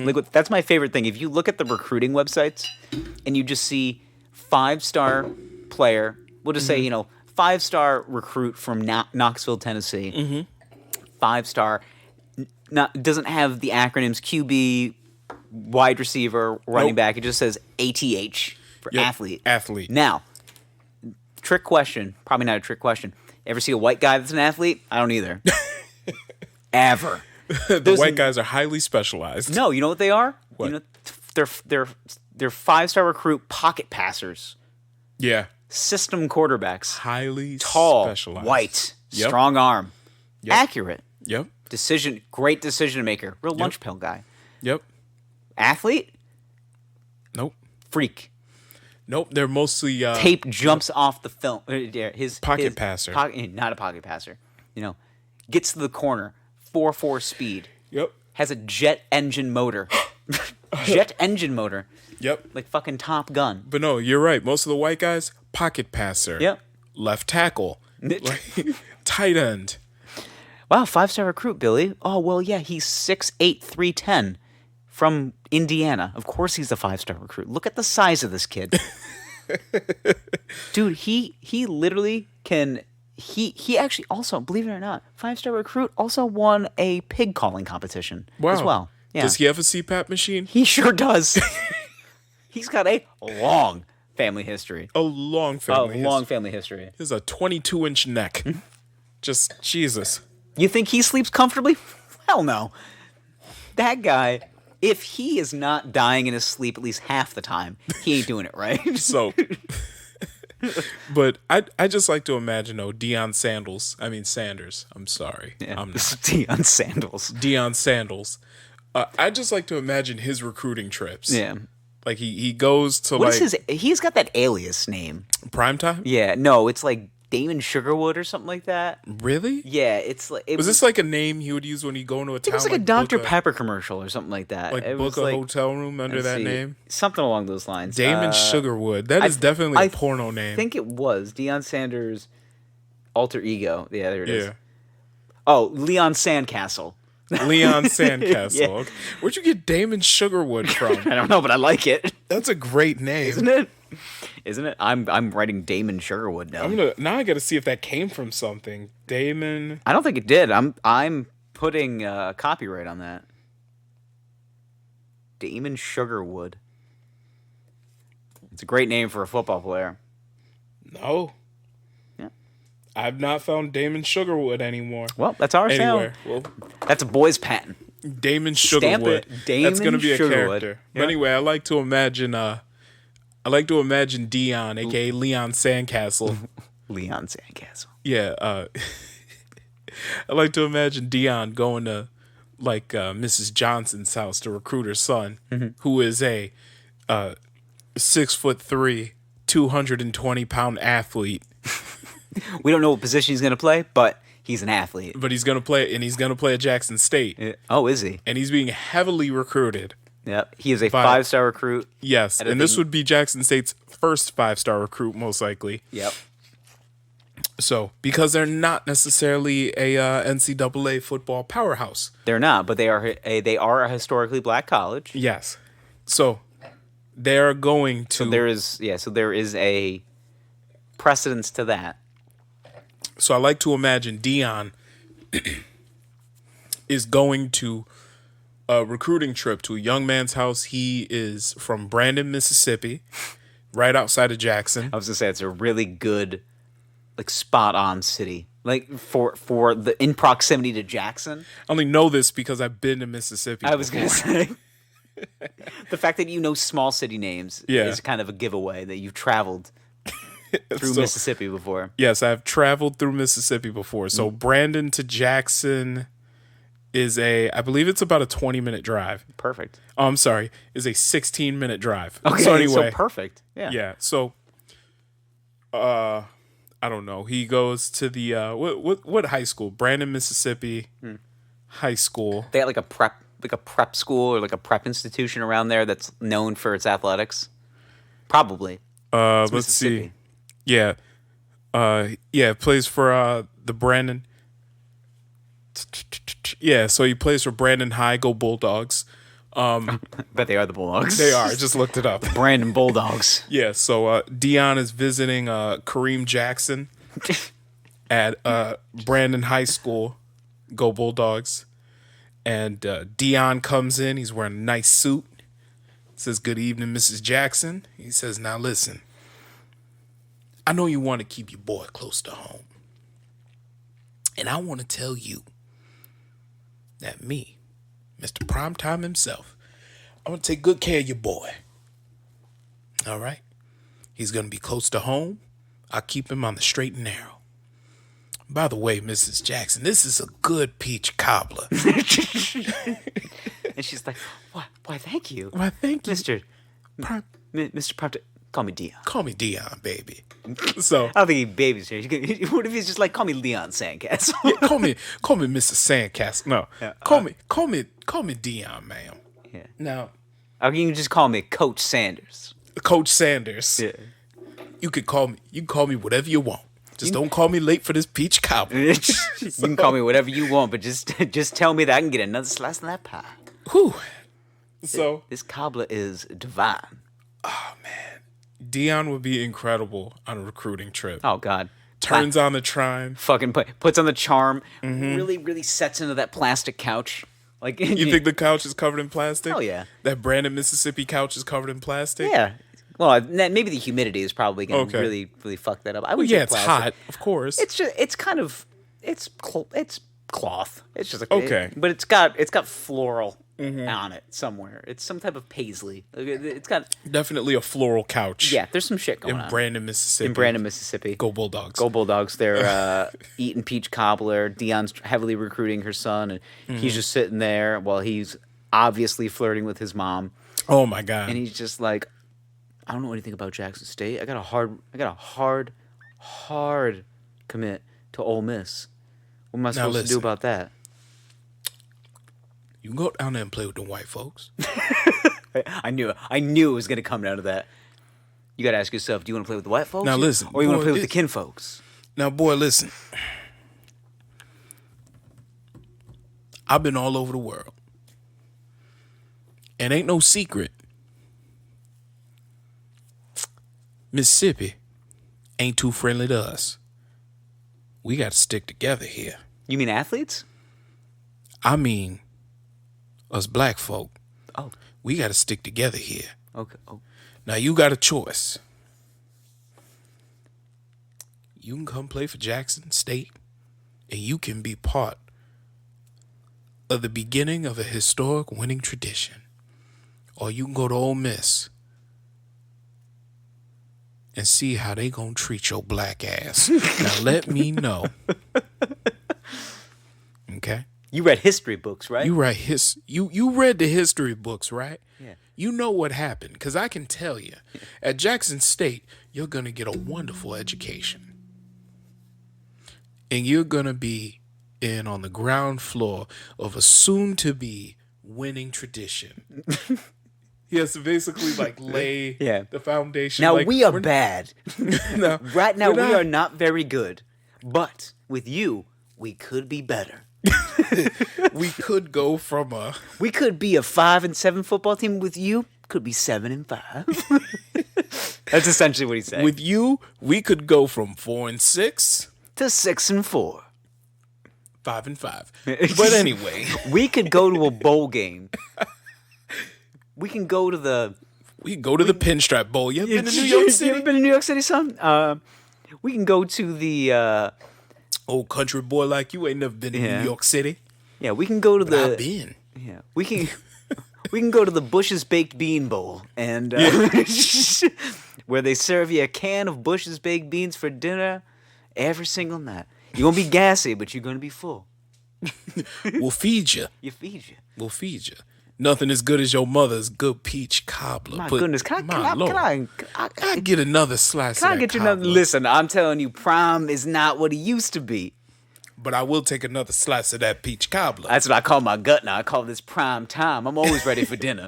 Like that's my favorite thing. If you look at the recruiting websites and you just see 5-star player, we'll just say 5-star recruit from Knoxville, Tennessee. 5-star, doesn't have the acronyms QB, wide receiver, running back. It just says ATH for athlete. Athlete. Now, trick question. Probably not a trick question. Ever see a white guy that's an athlete? I don't either. Ever. The white guys are highly specialized. No, you know what they are? What? They're 5-star recruit pocket passers. Yeah. System quarterbacks. Highly Tall, specialized. white, Yep. strong arm. Yep. Accurate. Yep. Great decision maker. Real lunch pill guy. Yep. Athlete? Nope. Freak. Nope. They're mostly Tape jumps off the film. His Pocket passer. Not a pocket passer. Gets to the corner. 4.4 speed. Yep. Has a jet engine motor. Jet engine motor. Yep. Like fucking Top Gun. But no, you're right. Most of the white guys, pocket passer. Yep. Left tackle. Tight end. Wow, 5-star recruit, Billy. Oh, well, yeah, he's 6'8", 310 from Indiana. Of course he's a 5-star recruit. Look at the size of this kid. Dude, he literally can... He actually also, believe it or not, 5-star recruit also won a pig calling competition as well. Yeah. Does he have a CPAP machine? He sure does. He's got a long family history. A long family family history. He has a 22-inch neck. Just Jesus. You think he sleeps comfortably? Hell no. That guy, if he is not dying in his sleep at least half the time, he ain't doing it right. So, but I just like to imagine, Sanders. I'm sorry. Yeah. I'm This not. is Deion Sandals. Deion Sanders. I just like to imagine his recruiting trips. Yeah. Like he goes to What is his? He's got that alias name. primetime. Yeah. No, it's like Damon Sugarwood or something like that. Really? Yeah. It's like Was this like a name he would use when he go into a town? It was like a Dr. Pepper commercial or something like that. Like it book was a hotel room under let's that see, name. something along those lines. Damon Sugarwood. That is definitely a porno name. I think it was Deion Sanders' alter ego. Yeah, there it is. Yeah. Oh, Leon Sandcastle. Leon Sandcastle. Yeah. Okay. Where'd you get Damon Sugarwood from? I don't know, but I like it. That's a great name. Isn't it? Isn't it? I'm writing Damon Sugarwood down. Now I got to see if that came from something. Damon. I don't think it did. I'm putting copyright on that. Damon Sugarwood. It's a great name for a football player. No. Yeah. I've not found Damon Sugarwood anymore. Well, that's ours Anywhere. now. Well, That's a boy's patent. Damon Stamp Sugarwood. it. Damon That's going to be a Sugarwood. character. Yeah. But anyway, I like to imagine Dion, aka Leon Sandcastle. Leon Sandcastle. Yeah, I like to imagine Dion going to Mrs. Johnson's house to recruit her son, who is a 6'3", 220-pound athlete. We don't know what position he's going to play, but he's an athlete. But he's gonna play at Jackson State, Oh, is he? and he's being heavily recruited. Yep. He is a By- 5-star recruit. Yes, I don't and this think- would be Jackson State's first 5-star recruit, most likely. Yep. So, because they're not necessarily a NCAA football powerhouse. They're not, but they are a historically black college. Yes. So, they're going to... So there is a precedence to that. So I like to imagine Dion is going to a recruiting trip to a young man's house. He is from Brandon, Mississippi, right outside of Jackson. I was gonna say it's a really good, spot on city, for the in proximity to Jackson. I only know this because I've been to Mississippi. I was before. gonna say the fact that you know small city names is kind of a giveaway that you've traveled through Mississippi before. Yes, I've traveled through Mississippi before. So Brandon to Jackson is I believe it's about a 20-minute drive. Perfect. Oh, I'm sorry, is a 16-minute drive. Okay, so anyway, so perfect. Yeah. Yeah. So, I don't know. He goes to the what high school? Brandon, Mississippi high school. They got like a prep school or like a prep institution around there that's known for its athletics. Probably. Let's Mississippi. see. Yeah. Plays for the Brandon. Yeah, so he plays for Brandon High, go Bulldogs. But they are the Bulldogs. They are. I just looked it up. Brandon Bulldogs. Yeah, so Dion is visiting Kareem Jackson at Brandon High School. Go Bulldogs. And Dion comes in. He's wearing a nice suit. Says, "Good evening, Mrs. Jackson." He says, "Now listen, I know you want to keep your boy close to home. And I want to tell you that me, Mr. Primetime himself, I'm going to take good care of your boy. All right? He's going to be close to home. I'll keep him on the straight and narrow. By the way, Mrs. Jackson, this is a good peach cobbler." And she's like, why, thank you. Why, thank you. Mr. Primetime. Call me Dion. Call me Dion, baby. So I don't think he babies here. What if he's just like, call me Leon Sandcastle? yeah, call me Mr. Sandcastle. No, call me Dion, ma'am. Yeah. Now, or you can just call me Coach Sanders. Coach Sanders. Yeah. You can call me whatever you want. Just don't call me late for this peach cobbler. You can call me whatever you want, but just tell me that I can get another slice of that pie. Whew. So this cobbler is divine. Oh man, Dion would be incredible on a recruiting trip. Oh God. Turns on the Trine. Fucking puts on the charm. Really, really sets into that plastic couch. Like You think the couch is covered in plastic? Oh yeah. That Brandon, Mississippi couch is covered in plastic? Yeah. Well, maybe the humidity is probably going to really, really fuck that up. I would say it's plastic. hot, of course. It's just, it's kind of, it's cloth. It's just Okay. but it's got floral on it somewhere. It's some type of paisley. It's got Definitely a floral couch. yeah. There's some shit going on In Brandon, Mississippi. Go Bulldogs. Go Bulldogs. They're eating peach cobbler. Dion's heavily recruiting her son, and he's just sitting there while he's obviously flirting with his mom. Oh my God. And he's just like, I don't know anything about Jackson State. I got a hard commit to Ole Miss. What am I supposed to do about that? You can go down there and play with the white folks. I knew it was going to come down to that. You got to ask yourself, do you want to play with the white folks? Now listen, or you want to boy, play with the kin folks? Now, boy, listen. I've been all over the world. And ain't no secret. Mississippi ain't too friendly to us. We got to stick together here. You mean athletes? I mean, us black folk. Oh. We got to stick together here. Okay. Oh. Now, you got a choice. You can come play for Jackson State, and you can be part of the beginning of a historic winning tradition. Or you can go to Ole Miss and see how they gonna treat your black ass. Now let me know. Okay? You read history books, right? You read the history books, right? Yeah. You know what happened, because I can tell you, at Jackson State, you're gonna get a wonderful education. And you're gonna be in on the ground floor of a soon-to-be winning tradition. Yes, basically like lay the foundation. Now like, we are bad. No, right now we are not very good. But with you, we could be better. we could go from a... We could be a 5-7 football team. With you, could be 7-5. That's essentially what he's saying. With you, we could go from 4-6 to 6-4. 5-5. But anyway, we could go to a bowl game. We can go to the Pinstripe Bowl. You ever been to New York City? You ever been to New York City, son? We can go to the... Old country boy like you ain't never been to New York City. Yeah, we can go to the... I've been. Yeah, we can go to the Bush's Baked Bean Bowl, and where they serve you a can of Bush's Baked Beans for dinner every single night. You're going to be gassy, but you're going to be full. We'll feed you. We'll feed you. Nothing as good as your mother's good peach cobbler. My goodness, can I get another slice of that get you cobbler? another? Listen, I'm telling you, Prime is not what he used to be. But I will take another slice of that peach cobbler. That's what I call my gut now. I call this prime time. I'm always ready for dinner.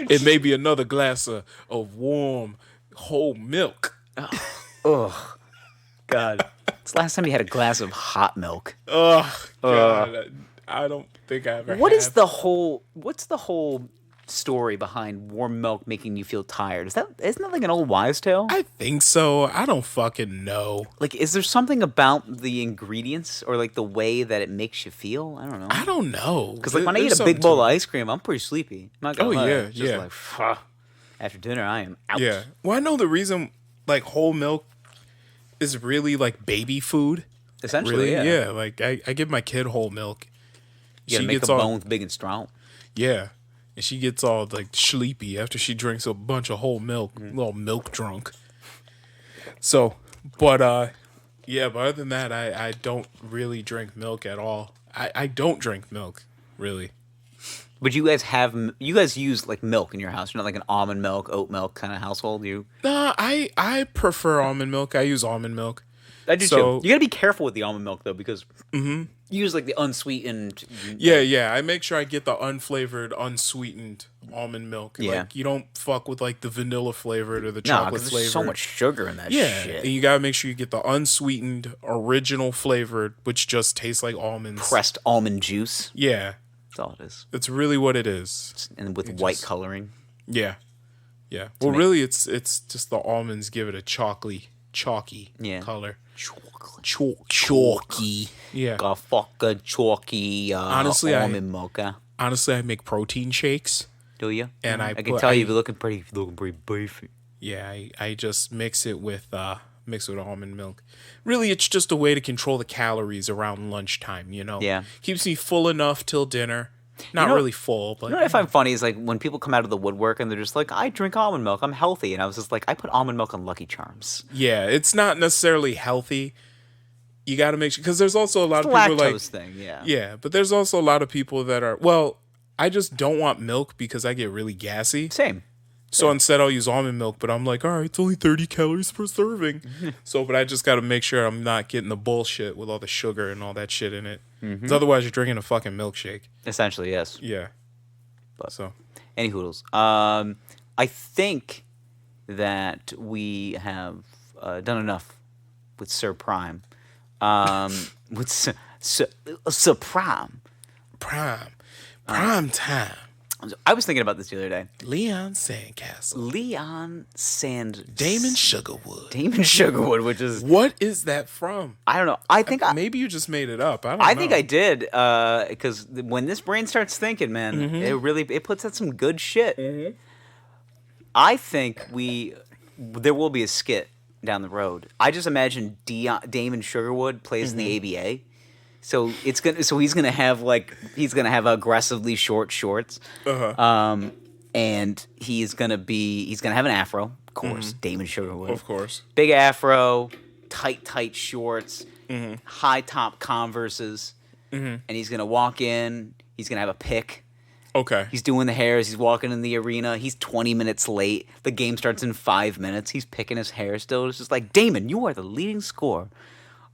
It may be another glass of warm, whole milk. Oh, God. It's the last time you had a glass of hot milk. Oh, God. I don't think I ever What's have. the whole story behind warm milk making you feel tired? Isn't that like an old wives' tale? I think so. I don't fucking know. Like, is there something about the ingredients or like the way that it makes you feel? I don't know. I don't know. Because like when I eat a big bowl of ice cream, I'm pretty sleepy. I'm not gonna lie. Yeah, It's just yeah. like, "Phew." After dinner, I am out. Yeah. Well, I know the reason like whole milk is really like baby food. Essentially, Really? yeah. Like I give my kid whole milk. You gotta make the bones big and strong. Yeah. And she gets all like sleepy after she drinks a bunch of whole milk, little milk drunk. So, but yeah, but other than that, I don't really drink milk at all. I don't drink milk, really. But you guys use like milk in your house? You're not like an almond milk, oat milk kind of household? Nah, I prefer almond milk. I use almond milk. I do too. You gotta be careful with the almond milk though, because you use like the unsweetened. Yeah. I make sure I get the unflavored, unsweetened almond milk. Yeah. Like, you don't fuck with like the vanilla flavored or the No, chocolate because flavored. there's so much sugar in that Yeah, shit. and you gotta make sure you get the unsweetened, original flavored, which just tastes like almonds. Pressed almond juice. Yeah, That's all it is. that's really what it is. And with white coloring. Yeah. Well, really, it's just the almonds give it a chalky color. Chalky. Yeah. Got fucking chalky Honestly, almond milk. Honestly, I make protein shakes. Do you? And I can tell you've been looking pretty beefy. Yeah, I just mix it with almond milk. Really, it's just a way to control the calories around lunchtime, you know? Yeah. Keeps me full enough till dinner. Not really full, but... You know what I find funny is like when people come out of the woodwork and they're just like, I drink almond milk, I'm healthy. And I was just like, I put almond milk on Lucky Charms. Yeah, it's not necessarily healthy. You got to make sure... Because there's also a lot of people like... lactose thing, yeah. Yeah, but there's also a lot of people that are... Well, I just don't want milk because I get really gassy. Same. So instead I'll use almond milk, but I'm like, all right, it's only 30 calories per serving. But I just got to make sure I'm not getting the bullshit with all the sugar and all that shit in it. 'Cause otherwise you're drinking a fucking milkshake. Essentially, yes. Yeah. But So. any hoodles. I think that we have done enough with Sir Prime. With Sir Prime. Prime time. I was thinking about this the other day. Leon Sandcastle. Damon Sugarwood, which is... What is that from? I don't know. I think maybe you just made it up. I don't know. I think I did, because when this brain starts thinking, man, it puts out some good shit. I think there will be a skit down the road. I just imagine Damon Sugarwood plays in the ABA. So he's gonna have aggressively short shorts, and he's gonna have an afro, of course. Damon Sugarwood, Of course. big afro, tight shorts, high top Converses, and he's gonna walk in. He's gonna have a pick. Okay. He's doing the hairs. He's walking in the arena. He's 20 minutes late. The game starts in 5 minutes. He's picking his hair still. It's just like, Damon, you are the leading scorer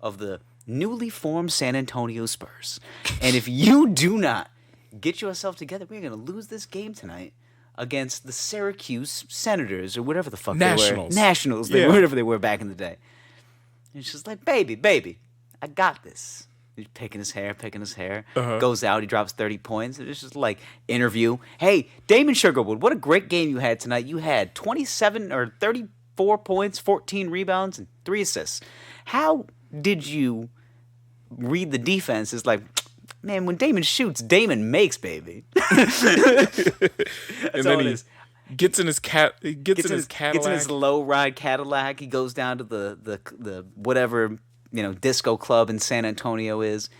of the newly formed San Antonio Spurs. And if you do not get yourself together, we're going to lose this game tonight against the Syracuse Senators or whatever the fuck Nationals. they were. Nationals. Whatever they were back in the day. And it's just like, baby, I got this. He's picking his hair. Goes out, he drops 30 points. It's just like, interview. Hey, Damon Sugarwood, what a great game you had tonight. You had 27 or 34 points, 14 rebounds, and 3 assists. How did you read the defense? Is like, man, when Damon shoots, Damon makes, baby. And then it he is. gets in his Cadillac. Gets in his low ride Cadillac. He goes down to the whatever, disco club in San Antonio is.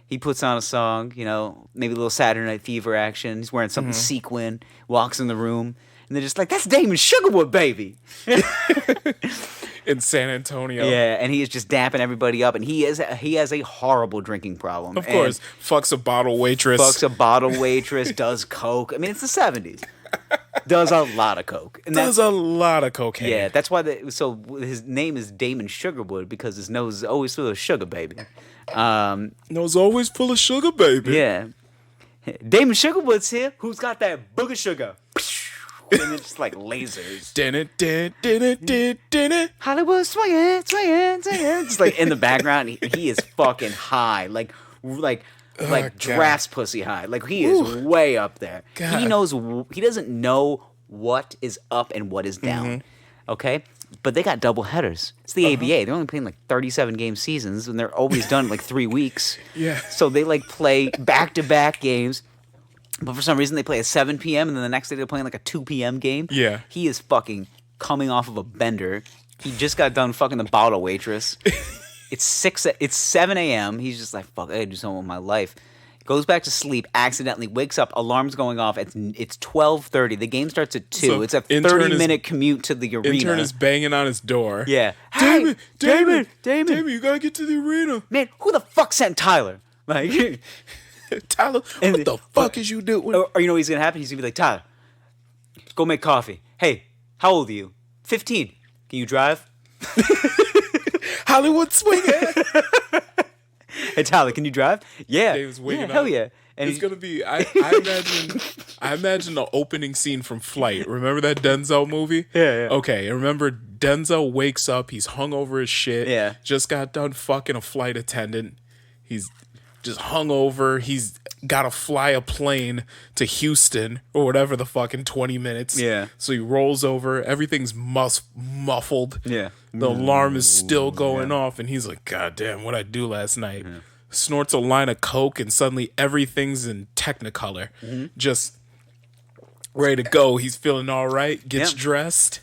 He puts on a song, maybe a little Saturday Night Fever action. He's wearing something sequin, walks in the room, and they're just like, that's Damon Sugarwood, baby. In San Antonio. Yeah, and he is just dapping everybody up, and he has a horrible drinking problem. Of course. Fucks a bottle waitress. Does coke. I mean, it's the 70s. Does a lot of coke. And Does a lot of cocaine. Yeah, that's why so his name is Damon Sugarwood, because his nose is always full of sugar, baby. Nose always full of sugar, baby. Yeah. Damon Sugarwood's here. Who's got that booger sugar? And it's just like lasers. Hollywood swinging. Just like in the background, he is fucking high. Like like drafts pussy high. Like he is way up there. God. He doesn't know what is up and what is down. Okay? But they got double headers. It's the ABA. They're only playing like 37 game seasons, and they're always done in like 3 weeks. Yeah. So they like play back-to-back games. But for some reason, they play at 7 p.m., and then the next day they're playing like a 2 p.m. game. Yeah. He is fucking coming off of a bender. He just got done fucking the bottle waitress. It's 7 a.m. He's just like, fuck, I gotta do something with my life. Goes back to sleep, accidentally wakes up, alarm's going off. It's 12:30. The game starts at 2. So it's a 30-minute commute to the arena. Intern is banging on his door. Yeah. Damon, Damon, you gotta get to the arena. Man, who the fuck sent Tyler? Like, Tyler, what the fuck is you doing? or you know what's gonna happen? He's gonna be like, Tyler, go make coffee. Hey, how old are you? 15. Can you drive? Hollywood swinger. Hey, Tyler, can you drive? Yeah. Dave's waking hell up. yeah. And It's gonna be. I imagine the opening scene from Flight. Remember that Denzel movie? Yeah. Okay, and remember Denzel wakes up. He's hung over his shit. Yeah. Just got done fucking a flight attendant. He's just hung over. He's got to fly a plane to Houston or whatever the fuck in 20 minutes. Yeah. So he rolls over. Everything's muffled. Yeah. The alarm is still going off, and he's like, God damn, what'd I do last night? Snorts a line of coke, and suddenly everything's in Technicolor. Just ready to go. He's feeling all right, gets dressed,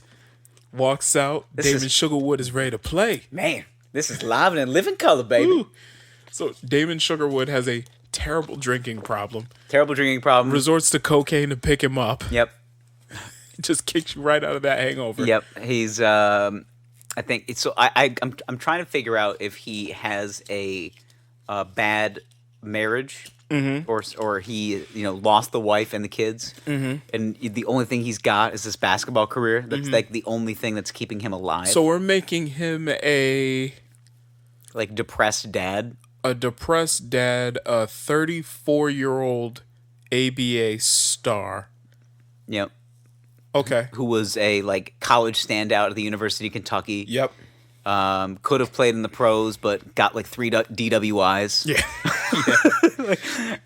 walks out. Damon Sugarwood is ready to play. Man, this is live and in living color, baby. Ooh. So Damon Sugarwood has a terrible drinking problem. Terrible drinking problem. Resorts to cocaine to pick him up. Yep. Just kicks you right out of that hangover. Yep. He's I think it's so I'm trying to figure out if he has a bad marriage or he lost the wife and the kids and the only thing he's got is this basketball career. That's like the only thing that's keeping him alive. So we're making him a depressed dad. A depressed dad, a 34-year-old ABA star. Yep. Okay. Who was a college standout at the University of Kentucky. Yep. Could have played in the pros, but got 3 DWIs. Yeah.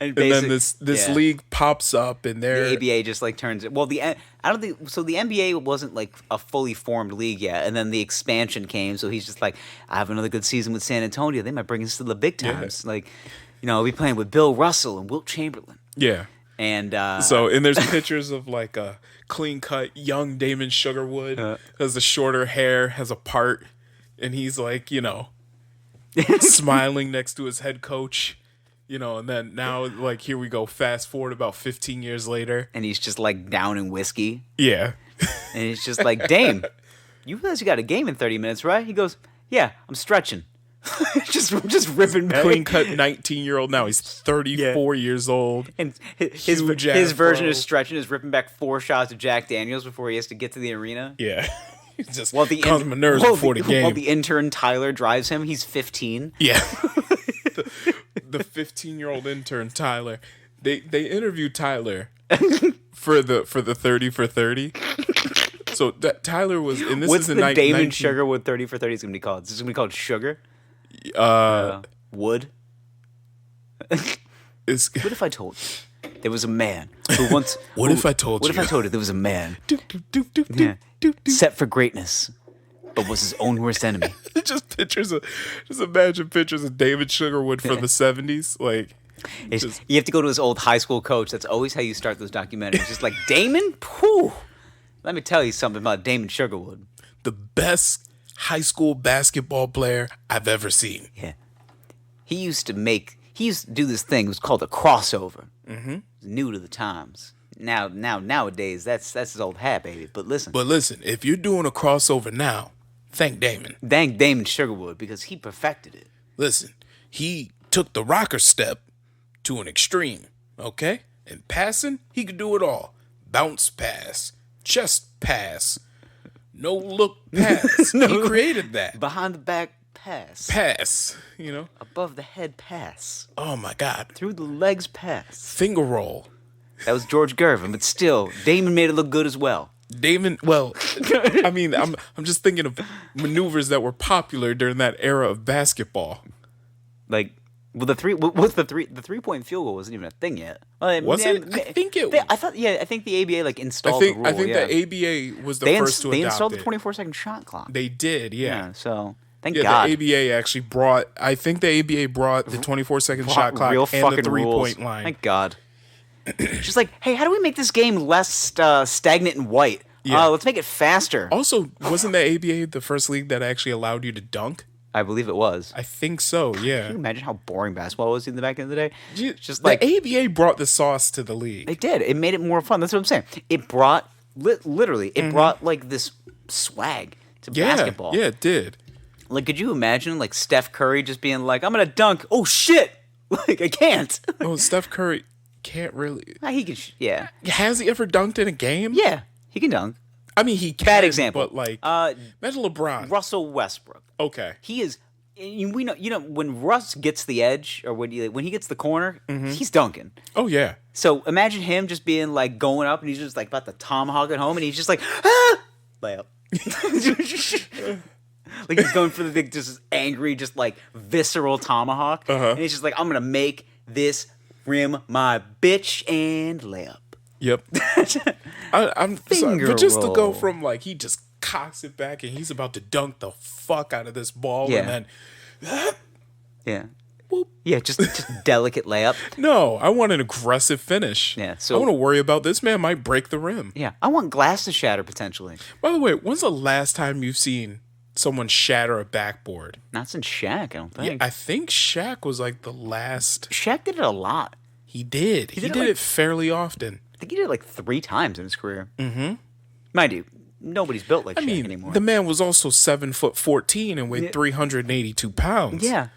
And then this league pops up, and the ABA just turns it. Well, I don't think so. The NBA wasn't a fully formed league yet, and then the expansion came. So he's just I have another good season with San Antonio. They might bring us to the big times. We'll be playing with Bill Russell and Wilt Chamberlain. Yeah. And there's pictures of a clean cut young Damon Sugarwood, has the shorter hair, has a part, and he's smiling next to his head coach. And then now, here we go, fast forward about 15 years later. And he's just, down in whiskey. Yeah. And he's just Dame, you realize you got a game in 30 minutes, right? He goes, yeah, I'm stretching. just ripping back. Clean cut 19-year-old now. He's 34 years old. And his version of stretching is ripping back 4 shots of Jack Daniels before he has to get to the arena. Yeah. He's just calms my nerves before the game. While the intern Tyler drives him, he's 15. Yeah. The 15-year-old intern Tyler. They interviewed Tyler for the 30 for 30. So Tyler was in this. What's is in the Damon Sugarwood 30 for 30 is going to be called? Is this going to be called Sugar? Wood. What if I told you there was a man who once? What if I told you there was a man set for greatness, but was his own worst enemy? Just imagine pictures of David Sugarwood from the 70s. You have to go to his old high school coach. That's always how you start those documentaries. Just Damon? Whew. Let me tell you something about Damon Sugarwood. The best high school basketball player I've ever seen. Yeah. He used to do this thing. It was called a crossover. Mm-hmm. It was new to the times. Nowadays, that's his old hat, baby. But listen, if you're doing a crossover now, thank Damon. Thank Damon Sugarwood because he perfected it. Listen, he took the rocker step to an extreme, okay? And passing, he could do it all. Bounce pass, chest pass, no look pass. He created that. Behind the back pass. Pass, Above the head pass. Oh my God. Through the legs pass. Finger roll. That was George Gervin, but still, Damon made it look good as well. Damon, well, I mean, I'm just thinking of maneuvers that were popular during that era of basketball. Well, the 3-point field goal wasn't even a thing yet. Was it? I think it. I think the ABA like installed the rule. I think yeah. the ABA was the first to adopt it. They installed the 24-second shot clock. They did, yeah. So thank God. The ABA actually brought. I think the ABA brought the 24-second shot clock real and the fucking 3-point rules. line. Thank God. Just like, hey, how do we make this game less stagnant and white? Yeah. Let's make it faster. Also, wasn't the ABA the first league that actually allowed you to dunk? I believe it was. I think so, yeah. Can you imagine how boring basketball was in the back in the day? Just the like ABA brought the sauce to the league. It did. It made it more fun. That's what I'm saying. It brought literally. It brought like this swag to basketball. Yeah, it did. Like, could you imagine like Steph Curry just being like, "I'm gonna dunk." Oh shit! Like I can't. Oh, Steph Curry can't really. He can. Yeah. Has he ever dunked in a game? Yeah, he can dunk. I mean, he can. Bad example. But like, imagine LeBron. Russell Westbrook. Okay. He is. We know. You know when Russ gets the edge or when he gets the corner, he's dunking. Oh yeah. So imagine him just being like going up and he's just like about to tomahawk it home and he's just like layup. Like he's going for the big, just angry, just like visceral tomahawk, and he's just like, I'm gonna make this rim my bitch and layup. Yep. I'm sorry, but just roll. to go from like he just cocks it back and he's about to dunk the fuck out of this ball and then whoop. Yeah, just delicate layup. No, I want an aggressive finish. Yeah, so I want to worry about this man might break the rim. Yeah, I want glass to shatter potentially. By the way, when's the last time you've seen someone shatter a backboard? Not since Shaq, I don't think. Yeah, I think Shaq was like the last. Shaq did it a lot. He did. He did it fairly often. I think he did it like 3 times in his career. Mm-hmm. Mind you, nobody's built like Shaq anymore. The man was also 7'14" and weighed 382 pounds. Yeah,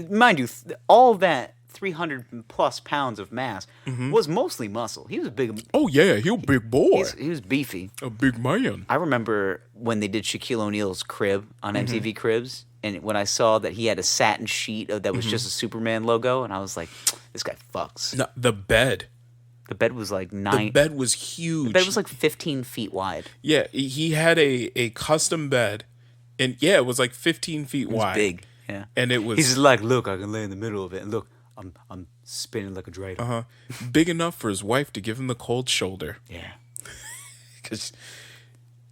mind you, all that 300 plus pounds of mass was mostly muscle. He was a big. Oh yeah, he was a big boy. He was beefy. A big man. I remember when they did Shaquille O'Neal's crib on MTV Cribs, and when I saw that he had a satin sheet that was just a Superman logo, and I was like, this guy fucks. No, the bed. The bed was like 9. The bed was huge. The bed was like 15 feet wide. Yeah, he had a custom bed, and yeah, it was like 15 feet wide. Big, yeah. And it was. He's just like, look, I can lay in the middle of it, and look, I'm spinning like a dreidel. Big enough for his wife to give him the cold shoulder. Yeah. Because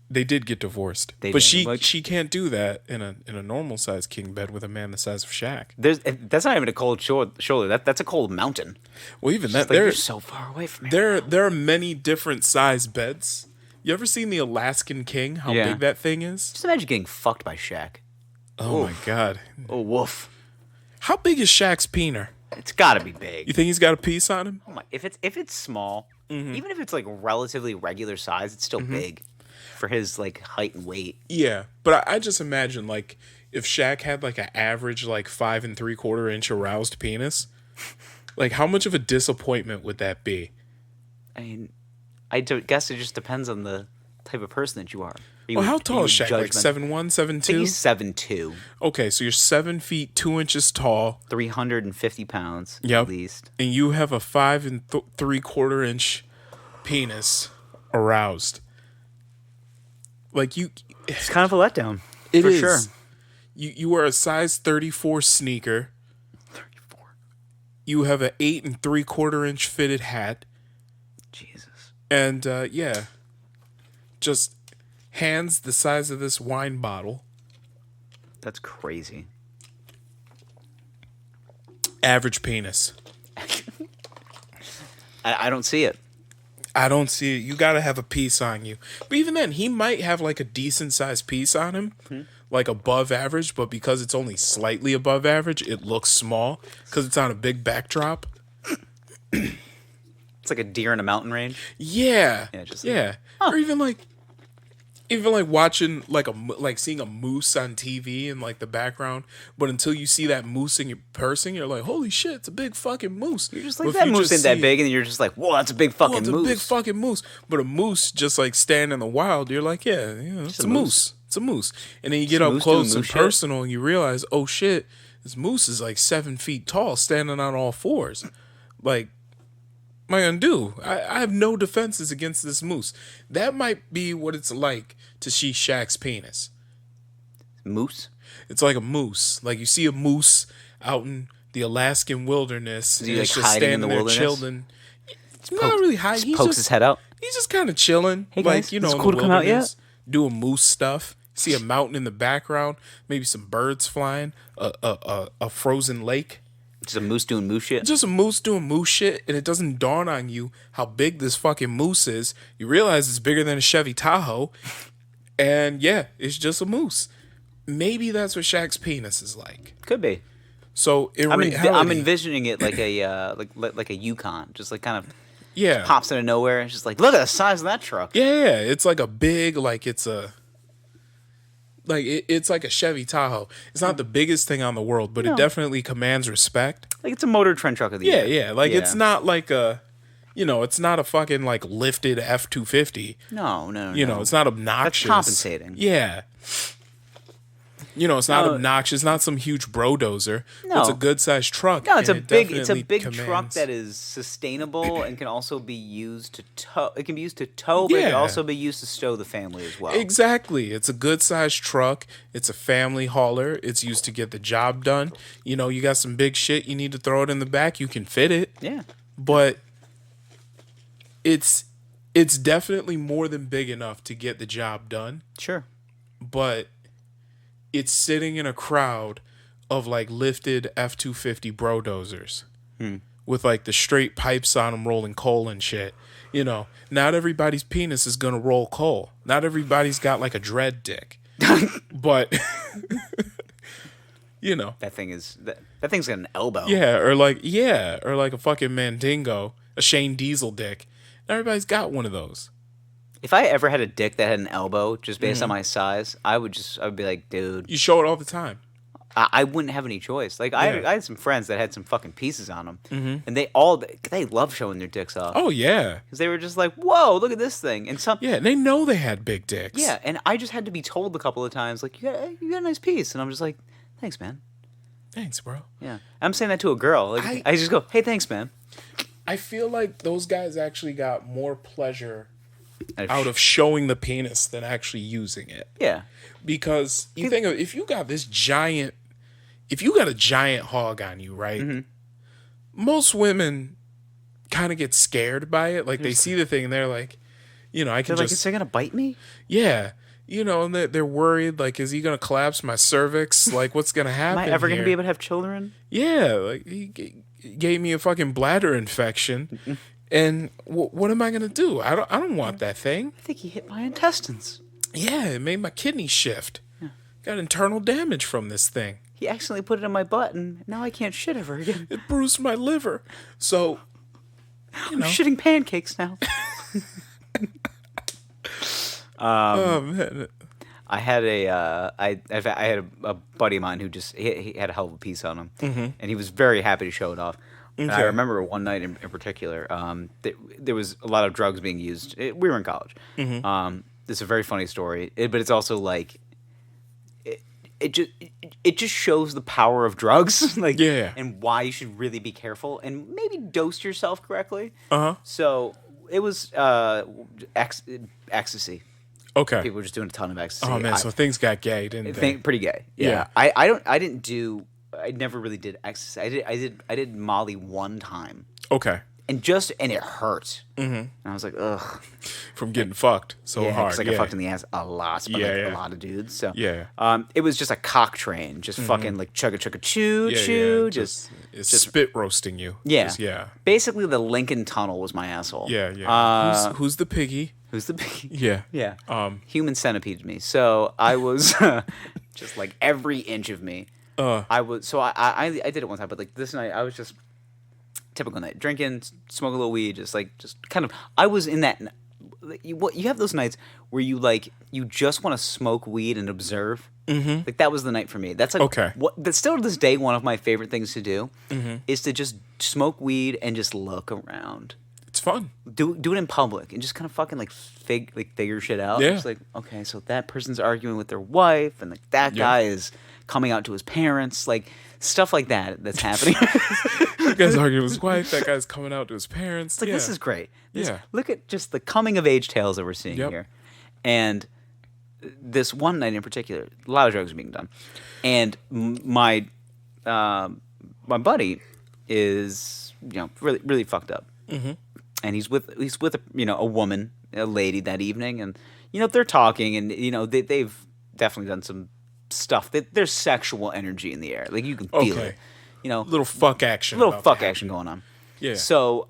they did get divorced, but she can't do that in a normal size king bed with a man the size of Shaq. That's not even a cold shoulder. That's a cold mountain. Well, even that, like you're so far away from here. There are many different size beds. You ever seen the Alaskan King? How big that thing is? Just imagine getting fucked by Shaq. Oh my god. Oh woof. How big is Shaq's peener? It's got to be big. You think he's got a piece on him? Oh my, if it's small, even if it's like relatively regular size, it's still big for his like height and weight. Yeah, but I just imagine like if Shaq had like an average like 5 3/4 inch aroused penis, like how much of a disappointment would that be? I mean, guess it just depends on the type of person that you are. Well, how tall is Shaq? Like 7'1", 7'2"? I think he's 7'2". Okay, so you're 7 feet 2 inches tall, 350 pounds at least, and you have a 5 3/4 inch penis aroused. Like it's kind of a letdown. It for is. Sure. You wear a size 34 sneaker. 34. You have an 8 3/4 inch fitted hat. Jesus. And just hands the size of this wine bottle. That's crazy. Average penis. I don't see it. I don't see it. You got to have a piece on you. But even then, he might have like a decent sized piece on him, like above average, but because it's only slightly above average, it looks small because it's on a big backdrop. It's like a deer in a mountain range. Yeah. Yeah. Or even like watching like seeing a moose on TV in like the background, but until you see that moose in your person, you're like, holy shit, it's a big fucking moose. You're just like, that moose ain't that big, and you're just like, whoa, that's a big fucking moose. It's a big fucking moose. But a moose just like standing in the wild, you're like, yeah, it's a moose. It's a moose. And then you get up close and personal, and you realize, oh shit, this moose is like 7 feet tall, standing on all fours. Like, what am I gonna do? I have no defenses against this moose. That might be what it's like to see Shaq's penis. Moose? It's like a moose. Like you see a moose out in the Alaskan wilderness. Is he, and like, it's just hiding in standing the there wilderness? chilling. It's not really hiding. Just pokes his head out. He's just kind of chilling. Hey, like, guys, you know, it's in cool the to come out yet? wilderness, doing moose stuff. See a mountain in the background, maybe some birds flying, a frozen lake. Just a moose doing moose shit. Just a moose doing moose shit, and it doesn't dawn on you how big this fucking moose is. You realize it's bigger than a Chevy Tahoe, and yeah, it's just a moose. Maybe that's what Shaq's penis is like. Could be. So in I'm reality, envisioning it like a like a Yukon, just like kind of yeah, pops out of nowhere. It's just like, look at the size of that truck. yeah, it's like a big, like it's a. Like it's like a Chevy Tahoe. It's not the biggest thing on the world, but it definitely commands respect. Like it's a motor trend truck of the year. Yeah. Like it's not like a, it's not a fucking like lifted F-250. No. It's not obnoxious. That's compensating. Yeah. It's not obnoxious. It's not some huge brodozer. No. It's a good sized truck. No, it's a and big truck that is sustainable and can also be used to tow. It can be used to tow, but it can also be used to stow the family as well. Exactly. It's a good sized truck. It's a family hauler. It's used to get the job done. You got some big shit you need to throw it in the back. You can fit it. Yeah. But it's definitely more than big enough to get the job done. Sure. But it's sitting in a crowd of like lifted F-250 brodozers with like the straight pipes on them rolling coal and shit. Not everybody's penis is going to roll coal. Not everybody's got like a dread dick. But, That thing's got an elbow. Yeah, or like a fucking Mandingo, a Shane Diesel dick. Not everybody's got one of those. If I ever had a dick that had an elbow, just based on my size, I would be like, dude. You show it all the time. I wouldn't have any choice. Like I had some friends that had some fucking pieces on them, and they love showing their dicks off. Oh yeah, because they were just like, whoa, look at this thing, and they know they had big dicks. Yeah, and I just had to be told a couple of times, like, you got a nice piece, and I'm just like, thanks, man. Thanks, bro. Yeah, I'm saying that to a girl. Like, I just go, hey, thanks, man. I feel like those guys actually got more pleasure out of showing the penis than actually using it. Yeah. Because you think of if you got a giant hog on you, right? Most women kind of get scared by it. Like they see the thing and they're like, I can is he gonna bite me? Yeah. And they're worried, like, is he gonna collapse my cervix? Like, what's gonna happen? Am I ever gonna be able to have children? Yeah, like he gave me a fucking bladder infection. And what am I gonna do? I don't want that thing. I think he hit my intestines. Yeah, it made my kidney shift. Yeah. Got internal damage from this thing. He accidentally put it in my butt, and now I can't shit ever again. It bruised my liver. So, I'm shitting pancakes now. Oh man. I had a buddy of mine who just he had a hell of a piece on him, and he was very happy to show it off. Okay. I remember one night in particular, there was a lot of drugs being used. We were in college. This is a very funny story, but it's also like it just shows the power of drugs, like and why you should really be careful and maybe dose yourself correctly. So it was ecstasy. Okay. People were just doing a ton of ecstasy. Oh man, so things got gay, didn't they? Pretty gay. Yeah. I never really did ecstasy. I did Molly one time. Okay. And it hurt. And I was like, ugh. From getting fucked so hard. I got fucked in the ass a lot by a lot of dudes. So yeah. It was just a cock train, just fucking like chugga chew, just spit roasting you. Yeah. Yeah. Basically, the Lincoln Tunnel was my asshole. Yeah. Who's the piggy? Who's the piggy? Yeah. Yeah. Human centipede me. So I was just like every inch of me. I did it one time, but like this night I was just typical night, drinking, smoking a little weed, just kind of. I was in that. You have those nights where you just want to smoke weed and observe. Like that was the night for me. That's like that's still to this day one of my favorite things to do is to just smoke weed and just look around. It's fun. Do it in public and just kind of fucking figure shit out. Yeah. It's like, okay, so that person's arguing with their wife, and like that guy is coming out to his parents, like stuff like that's happening. That guy's arguing with his wife. That guy's coming out to his parents. It's like this is great. Yeah. Look at just the coming of age tales that we're seeing here, and this one night in particular, a lot of drugs are being done, and my my buddy is really really fucked up, and he's with a woman, a lady that evening, and they're talking, and they've definitely done some stuff. There's sexual energy in the air, like you can feel it. Little fuck action. Going on. Yeah. So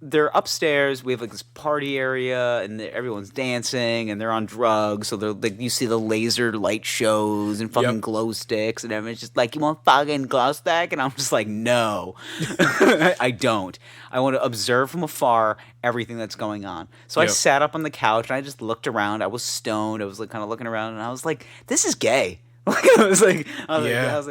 they're upstairs. We have like this party area, and everyone's dancing, and they're on drugs. So they're like, you see the laser light shows and fucking glow sticks, and everyone's just like, "You want fucking glow stick?" And I'm just like, "No, I don't. I want to observe from afar everything that's going on." So I sat up on the couch and I just looked around. I was stoned. I was like kind of looking around, and I was like, "This is gay." I was like,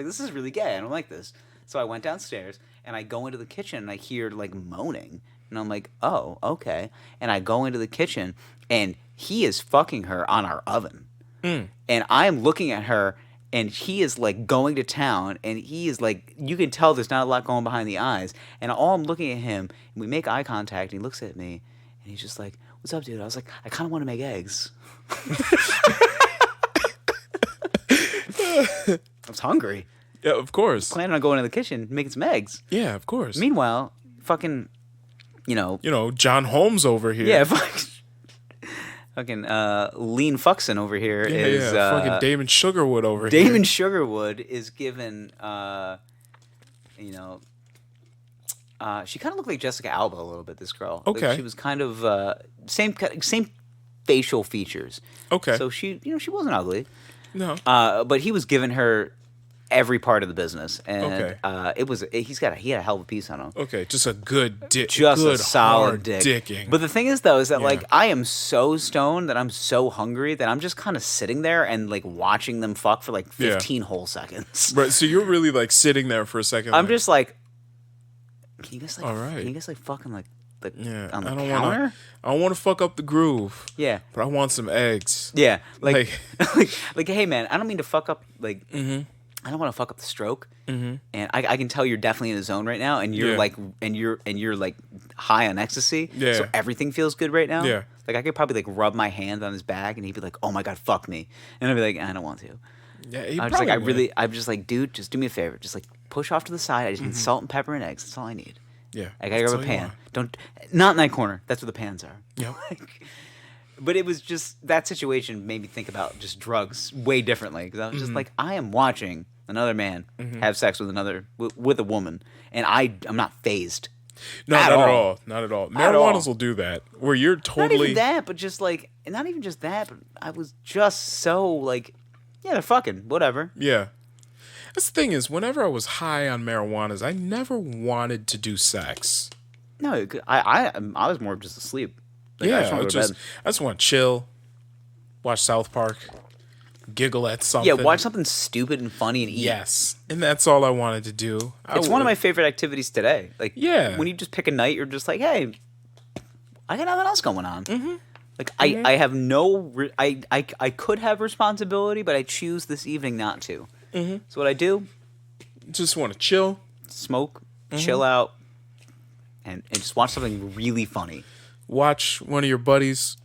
"This is really gay. I don't like this." So I went downstairs and I go into the kitchen and I hear like moaning. And I'm like, oh, okay. And I go into the kitchen, and he is fucking her on our oven. And I am looking at her, and he is like going to town, and he is like, you can tell there's not a lot going behind the eyes. And all I'm looking at him, and we make eye contact, and he looks at me, and he's just like, "What's up, dude?" I was like, "I kind of want to make eggs." I was hungry. Yeah, of course. Planning on going to the kitchen, making some eggs. Yeah, of course. Meanwhile, fucking... John Holmes over here. Yeah, fucking Lean Fuxon over here is fucking Damon Sugarwood over here. Damon Sugarwood is given, she kind of looked like Jessica Alba a little bit. This girl, okay, like, she was kind of same facial features. Okay, so she wasn't ugly. No, but he was giving her every part of the business, and he had a hell of a piece on him. Okay, just a good dick, just good, a solid hard dick. Dicking. But the thing is, though, is that like I am so stoned that I'm so hungry that I'm just kind of sitting there and like watching them fuck for like 15 whole seconds. Right, so you're really like sitting there for a second. I'm just like, can you guys like, all right, can you guys like fucking like on the I counter? I don't want to fuck up the groove. Yeah, but I want some eggs. Yeah, like hey man, I don't mean to fuck up like. Mm-hmm. I don't want to fuck up the stroke, and I can tell you're definitely in the zone right now, and you're like, and you're like high on ecstasy, so everything feels good right now. Yeah, like I could probably like rub my hand on his back, and he'd be like, "Oh my god, fuck me," and I'd be like, "I don't want to." Yeah, I'm just like, dude, just do me a favor, just like push off to the side. I just need salt and pepper and eggs. That's all I need. Yeah, I gotta grab a pan. Not in that corner. That's where the pans are. Yeah. But it was just that situation made me think about just drugs way differently, because I was just like, I am watching another man have sex with with a woman, and I'm not phased. No, not at all. Not at all. Marijuanas will do that, where you're totally not even that, but just like not even just that. But I was just so like, yeah, they're fucking whatever. Yeah. That's the thing is, whenever I was high on marijuanas, I never wanted to do sex. No, I was more just asleep. Like, I just want to chill, watch South Park, giggle at something. Yeah, watch something stupid and funny and eat. Yes, and that's all I wanted to do. It's one of my favorite activities today. Like, when you just pick a night, you're just like, hey, I got nothing else going on. Mm-hmm. Like, I have I could have responsibility, but I choose this evening not to. Mm-hmm. So what I do, just want to chill, smoke, chill out, and just watch something really funny. Watch one of your buddies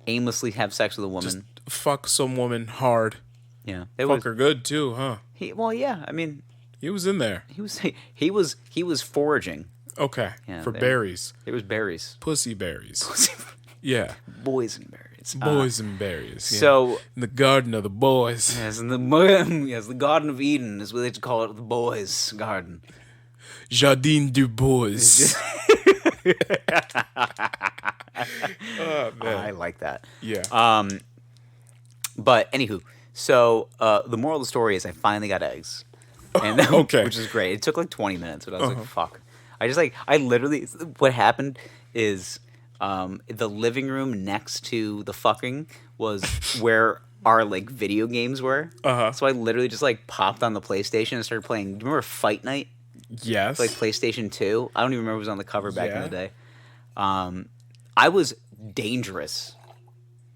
aimlessly have sex with a woman. Just fuck some woman hard. Yeah, fuck her good too, huh? Yeah. I mean, he was in there. He was foraging. Okay, for berries. It was berries. Pussy berries. Yeah. Boys and berries. Boys and berries. Yeah. So in the garden of the boys. Yes, the Garden of Eden is what they call it, the boys' garden. Jardin du Boys. Oh, man. I like that. Yeah. But anywho, so the moral of the story is I finally got eggs, and okay, which is great. It took like 20 minutes, but I was like, fuck. I literally, what happened is the living room next to the fucking was where our like video games were. So I literally just like popped on the PlayStation and started playing. Do you remember Fight Night? Yes. Like PlayStation 2. I don't even remember it was on the cover back in the day. I was dangerous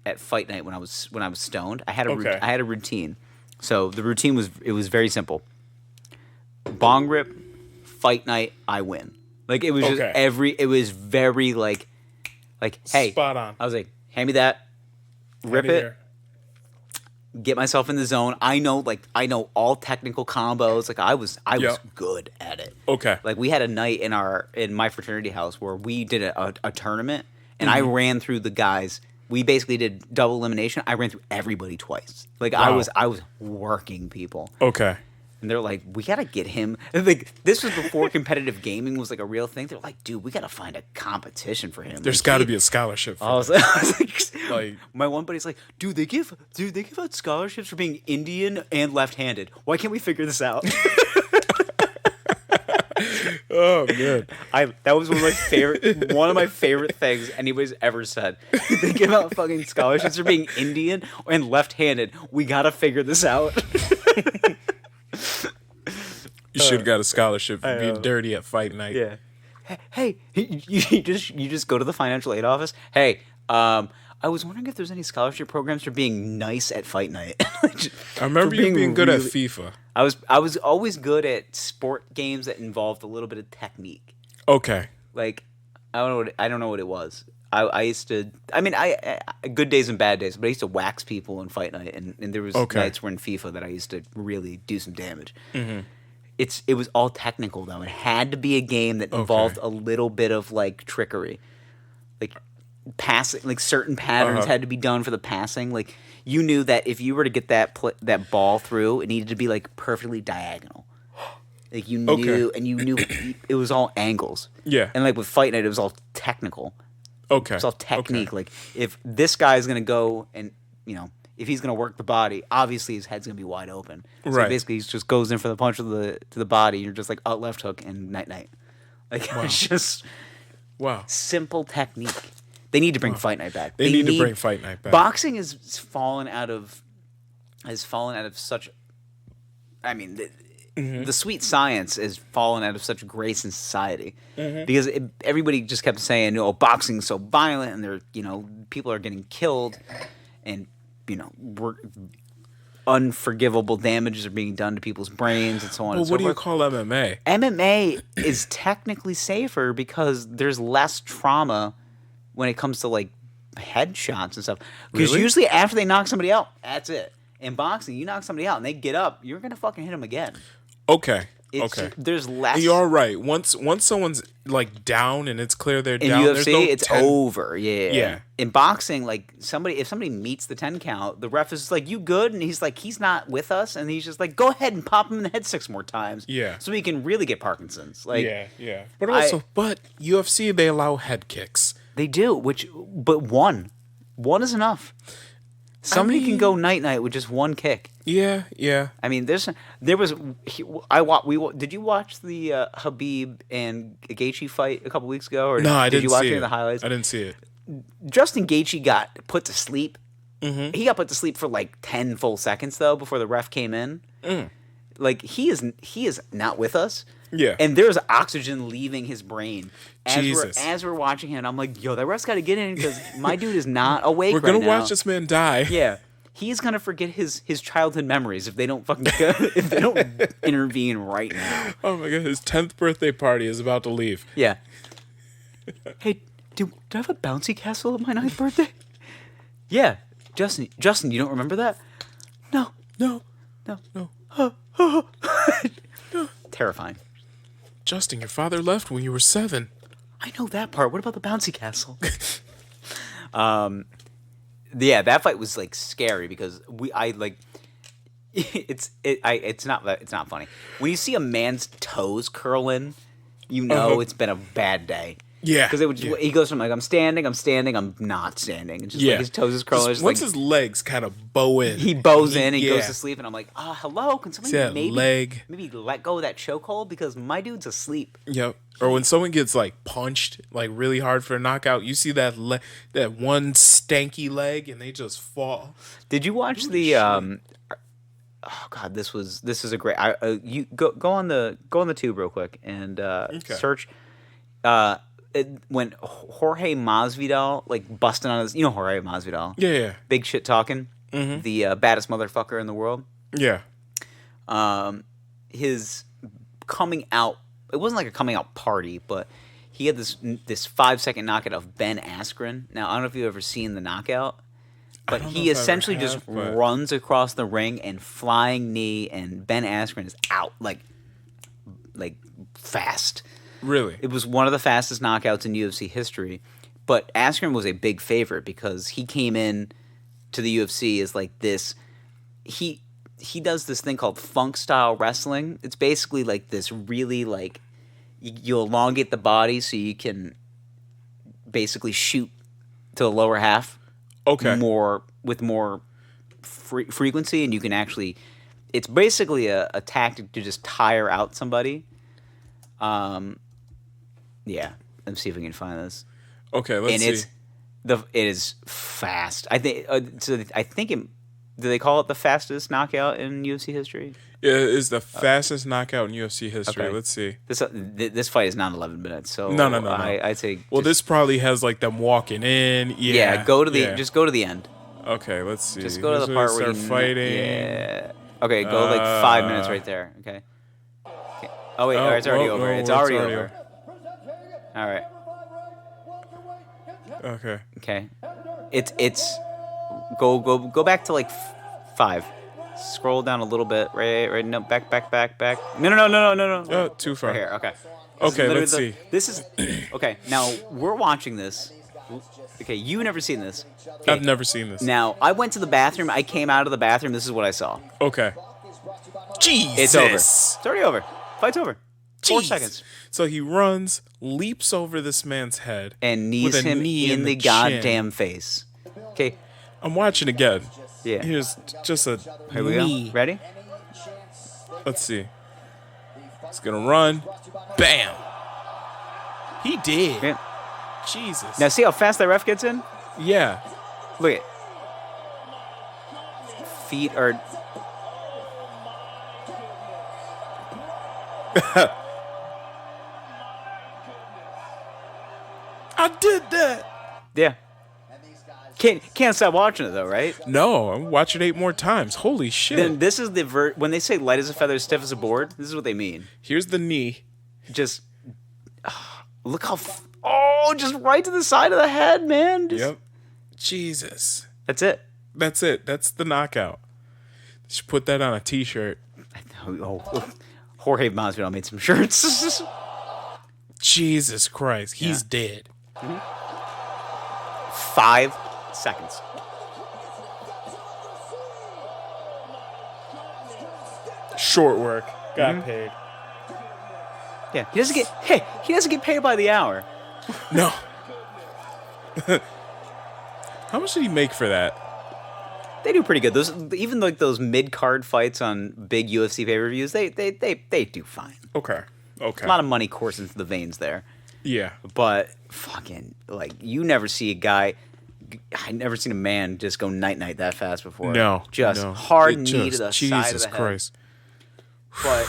at Fight Night when I was stoned. I had a routine. So the routine was very simple. Bong rip, Fight Night, I win. Like it was just it was very like hey, spot on. I was like, hand me that, rip it. get myself in the zone. I know all technical combos. Like I was good at it. Okay. Like we had a night in my fraternity house where we did a tournament, and I ran through the guys. We basically did double elimination. I ran through everybody twice. Like I was working people. Okay. And they're like, we gotta get him. Like this was before competitive gaming was like a real thing. They're like, dude, we gotta find a competition for him. There's like, got to be a scholarship. For I was like, my one buddy's like, dude, they give out scholarships for being Indian and left-handed. Why can't we figure this out? oh man, that was one of my favorite things anybody's ever said. They give out fucking scholarships for being Indian and left-handed. We gotta figure this out. you should have got a scholarship for being dirty at fight night. Yeah. Hey, you just go to the financial aid office. Hey, I was wondering if there's any scholarship programs for being nice at fight night. I remember you being good at FIFA. I was always good at sport games that involved a little bit of technique. Okay. Like I don't know what it was. I used to. I mean, I good days and bad days, but I used to wax people in fight night, and there was nights where in FIFA that I used to really do some damage. Mm-hmm. It was all technical though. It had to be a game that involved a little bit of like trickery, like passing. Like certain patterns had to be done for the passing. Like you knew that if you were to get that ball through, it needed to be like perfectly diagonal. Like you knew, and you knew it was all angles. Yeah, and like with Fight Night, it was all technical. Okay. It's all technique. Okay. Like if this guy's gonna go and if he's gonna work the body, obviously his head's gonna be wide open. So basically, he just goes in for the punch to the body. You're just like left hook and night. Like it's just simple technique. They need to bring Fight Night back. They need to bring Fight Night back. Boxing has fallen out of such. I mean. The sweet science has fallen out of such grace in society because everybody just kept saying, "Oh, boxing's so violent, and people are getting killed, and unforgivable damages are being done to people's brains and so on." Well, what do you call MMA? MMA is technically safer because there's less trauma when it comes to like headshots and stuff. Because usually after they knock somebody out, that's it. In boxing, you knock somebody out and they get up, you're gonna fucking hit them again. Okay. There's less. You're right. Once someone's like down and it's clear they're in down, UFC, there's no it's 10... over. Yeah. In boxing, like if somebody meets the 10 count, the ref is like, "You good?" And he's like, "He's not with us," and he's just like, "Go ahead and pop him in the head 6 more times." Yeah. So he can really get Parkinson's. Like, yeah. But also, UFC they allow head kicks. They do, but one is enough. Somebody can go night with just one kick. Yeah. I mean, did you watch the Habib and Gaethje fight a couple weeks ago? Or no, I didn't see it. Did you watch any of the highlights? I didn't see it. Justin Gaethje got put to sleep. Mm-hmm. He got put to sleep for like 10 full seconds though before the ref came in. Like he is not with us. Yeah. And there's oxygen leaving his brain. As we're watching him, I'm like, yo, that ref's got to get in because my dude is not awake right now. We're going to watch this man die. Yeah. He's going to forget his childhood memories if they don't intervene right now. Oh my God. His 10th birthday party is about to leave. Yeah. Hey, do I have a bouncy castle at my 9th birthday? Yeah. Justin, you don't remember that? No. Terrifying. Justin, your father left when you were 7. I know that part. What about the bouncy castle? Yeah, that fight was like scary because it's not funny. When you see a man's toes curling, it's been a bad day. Yeah, because he goes from like I'm standing, I'm not standing. It's just like his toes is curling. Once his legs kind of bow in, he bows in and he goes to sleep, and I'm like, hello, can somebody maybe let go of that chokehold because my dude's asleep. Yep. Or when someone gets like punched like really hard for a knockout, you see that one stanky leg, and they just fall. Did you watch the? Oh God, this is a great. You go on the tube real quick and search. When Jorge Masvidal like busting on his, Jorge Masvidal, yeah, big shit talking, the baddest motherfucker in the world, yeah. His coming out, it wasn't like a coming out party, but he had this 5-second knockout of Ben Askren. Now I don't know if you've ever seen the knockout. But don't know he if I ever essentially have, just but- runs across the ring and flying knee, and Ben Askren is out like fast. Really? It was one of the fastest knockouts in UFC history. But Askren was a big favorite because he came in to the UFC as like this. He does this thing called funk style wrestling. It's basically like this really like you elongate the body so you can basically shoot to the lower half. Okay. More frequency, and you can actually. It's basically a tactic to just tire out somebody. Yeah. Let's see if we can find this. Okay, let's And see. it is fast. I think. Do they call it the fastest knockout in UFC history? It is the fastest knockout in UFC history. Okay. Let's see. This fight is not 11 minutes. So No. I'd say. Well, this probably has like them walking in. Yeah. Go to the yeah. Just go to the end. Okay, let's see. Just go to the Here's part they where start you fighting. Yeah. Okay, go like 5 minutes right there. Okay. Oh wait, it's already over. It's already over. All right. Okay. Okay. It's go back to like 5. Scroll down a little bit. Right. No, back. No. Oh, too far. Right here. Okay. Okay, let's see. This is okay. Now we're watching this. Okay, you've never seen this. Okay. I've never seen this. Now I went to the bathroom. I came out of the bathroom. This is what I saw. Okay. Jesus. It's over. It's already over. Fight's over. 4 Jeez. seconds. So he runs, leaps over this man's head, And knees with a him knee in the chin. goddamn face. Okay, I'm watching again. yeah. Here's just a Here we knee. go. Ready? Let's see. He's gonna run. Bam. He did. Yeah. Jesus. Now see how fast that ref gets in? Yeah. Look at feet are. I did that. Yeah. Can't stop watching it though, right? No, I'm watching 8 more times. Holy shit. Then this is the when they say light as a feather, stiff as a board. This is what they mean. Here's the knee. Just look how. Just right to the side of the head, man. Yep. Jesus. That's it. That's it. That's the knockout. Should put that on a t-shirt. Jorge Masvidal made some shirts. Jesus Christ. He's dead. 5 seconds. Short work. Got paid. Yeah, he doesn't get paid by the hour. No. How much did he make for that? They do pretty good. Even like those mid-card fights on big UFC pay-per-views, they do fine. Okay. A lot of money coursing through the veins there. Yeah. But fucking like you never see a guy. I never seen a man just go night that fast before. No. just no. hard It knee to the just- side of Jesus the head. Christ. But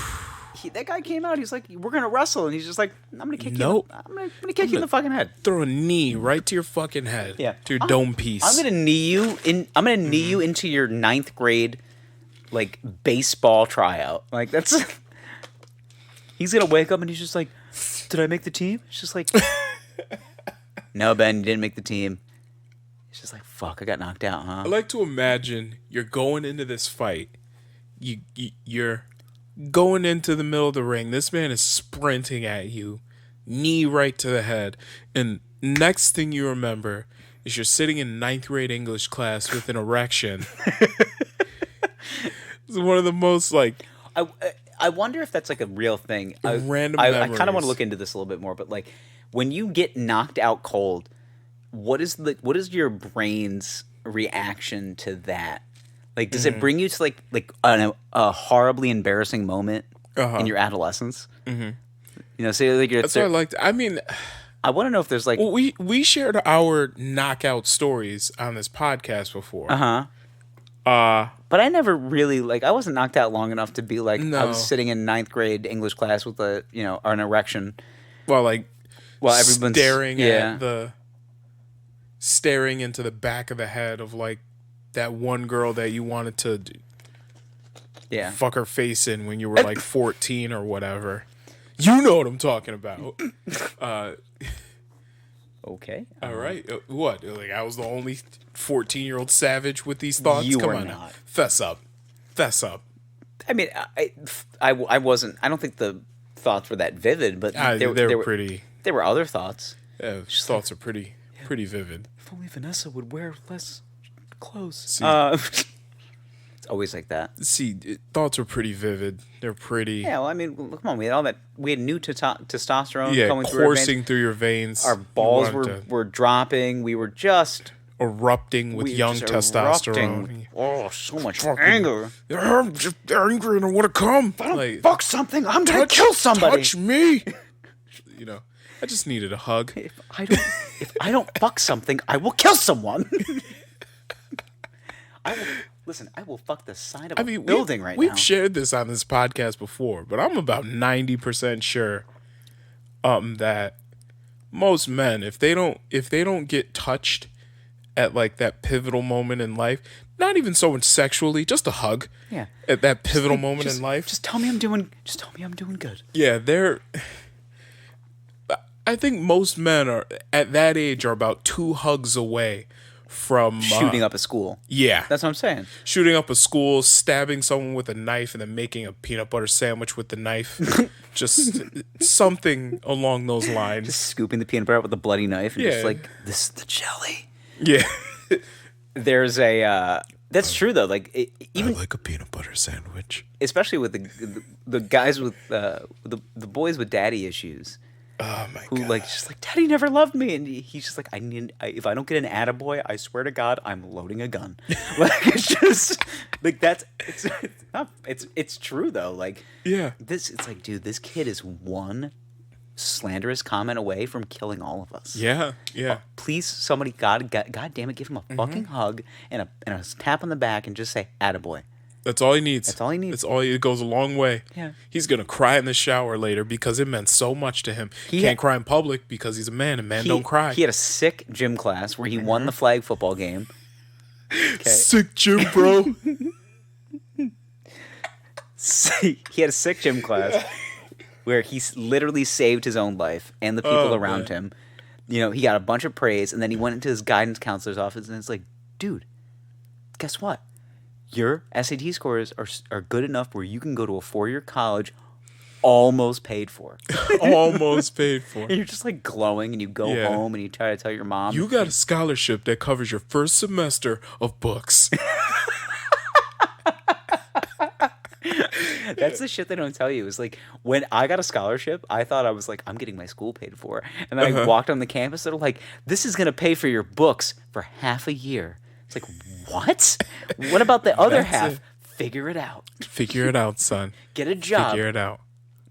that guy came out. He's like, "We're gonna wrestle," and he's just like, "I'm gonna kick Nope. you. I'm gonna kick you in the fucking head." Throw a knee right to your fucking head. Yeah. To your dome piece. I'm gonna knee you in. I'm gonna knee you into your 9th grade, like baseball tryout. Like that's. He's gonna wake up and he's just like, "Did I make the team?" It's just like, "No, Ben, you didn't make the team." It's just like, "Fuck, I got knocked out, huh?" I like to imagine you're going into this fight. You're going into the middle of the ring. This man is sprinting at you, knee right to the head, and next thing you remember is you're sitting in 9th grade English class with an erection. It's one of the most like I wonder if that's like a real thing. Random I kind of memories. want to look into this a little bit more, but like when you get knocked out cold, what is your brain's reaction to that? Like, does it bring you to like a horribly embarrassing moment in your adolescence? Mm-hmm. You know, say like that's what I liked. I mean, I want to know if there's like well, we shared our knockout stories on this podcast before. but I never really like I wasn't knocked out long enough to be like I No. was sitting in 9th grade English class with an erection. Well, like Well, everyone's staring into the back of the head of like that one girl that you wanted to yeah. fuck her face in when you were like 14 or whatever. You know what I'm talking about. Okay. All right. What? Like I was the only 14-year-old savage with these thoughts? You Come are on not. now. Fess up. Fess up. I mean, I wasn't. I don't think the thoughts were that vivid, but They were pretty. There were other thoughts. Thoughts are pretty vivid. If only Vanessa would wear less clothes. See. It's always like that. See, thoughts are pretty vivid. They're pretty. Yeah, well, I mean, come on, we had all that. We had new testosterone Yeah, going coursing through your veins. Our balls were dropping. We were just erupting with young testosterone. Erupting. Oh, so much anger. I'm just angry and I want to come. If I don't fuck something, I'm gonna kill somebody. Touch me. I just needed a hug. If I don't fuck something, I will kill someone. I will fuck the side of a building right now. We've shared this on this podcast before, but I'm about 90% sure that most men, if they don't get touched at like that pivotal moment in life, not even so much sexually, just a hug. Yeah. At that pivotal moment in life. Just tell me I'm doing good. Yeah, I think most men are at that age are about 2 hugs away from shooting up a school. Yeah. That's what I'm saying. Shooting up a school, stabbing someone with a knife, and then making a peanut butter sandwich with the knife. Just something along those lines. Just scooping the peanut butter out with a bloody knife and just like, this is the jelly. Yeah. There's a... that's true, though. Like, even I like a peanut butter sandwich. Especially with the guys with... the boys with daddy issues. Oh my who God. like just like daddy never loved me, and he's just like if I don't get an attaboy, I swear to God I'm loading a gun. Like it's just like it's true though. Like it's like dude, this kid is one slanderous comment away from killing all of us. Yeah. Please, somebody, God damn it, give him a fucking hug and a tap on the back and just say attaboy. That's all he needs. It goes a long way. Yeah. He's going to cry in the shower later because it meant so much to him. He can't cry in public because he's a man and men don't cry. He had a sick gym class where he won the flag football game. Okay. Sick gym, bro. He had a sick gym class where he literally saved his own life and the people around him. You know, he got a bunch of praise, and then he went into his guidance counselor's office, and it's like, dude, guess what? Your SAT scores are good enough where you can go to a 4-year college almost paid for. Almost paid for. And you're just like glowing, and you go home and you try to tell your mom. You got a scholarship that covers your first semester of books. That's the shit they don't tell you. Is like when I got a scholarship, I thought I was like, I'm getting my school paid for. And then I walked on the campus, they're like, this is going to pay for your books for half a year. It's like, what? What about the other half? Figure it out. Figure it out, son. Get a job. Figure it out.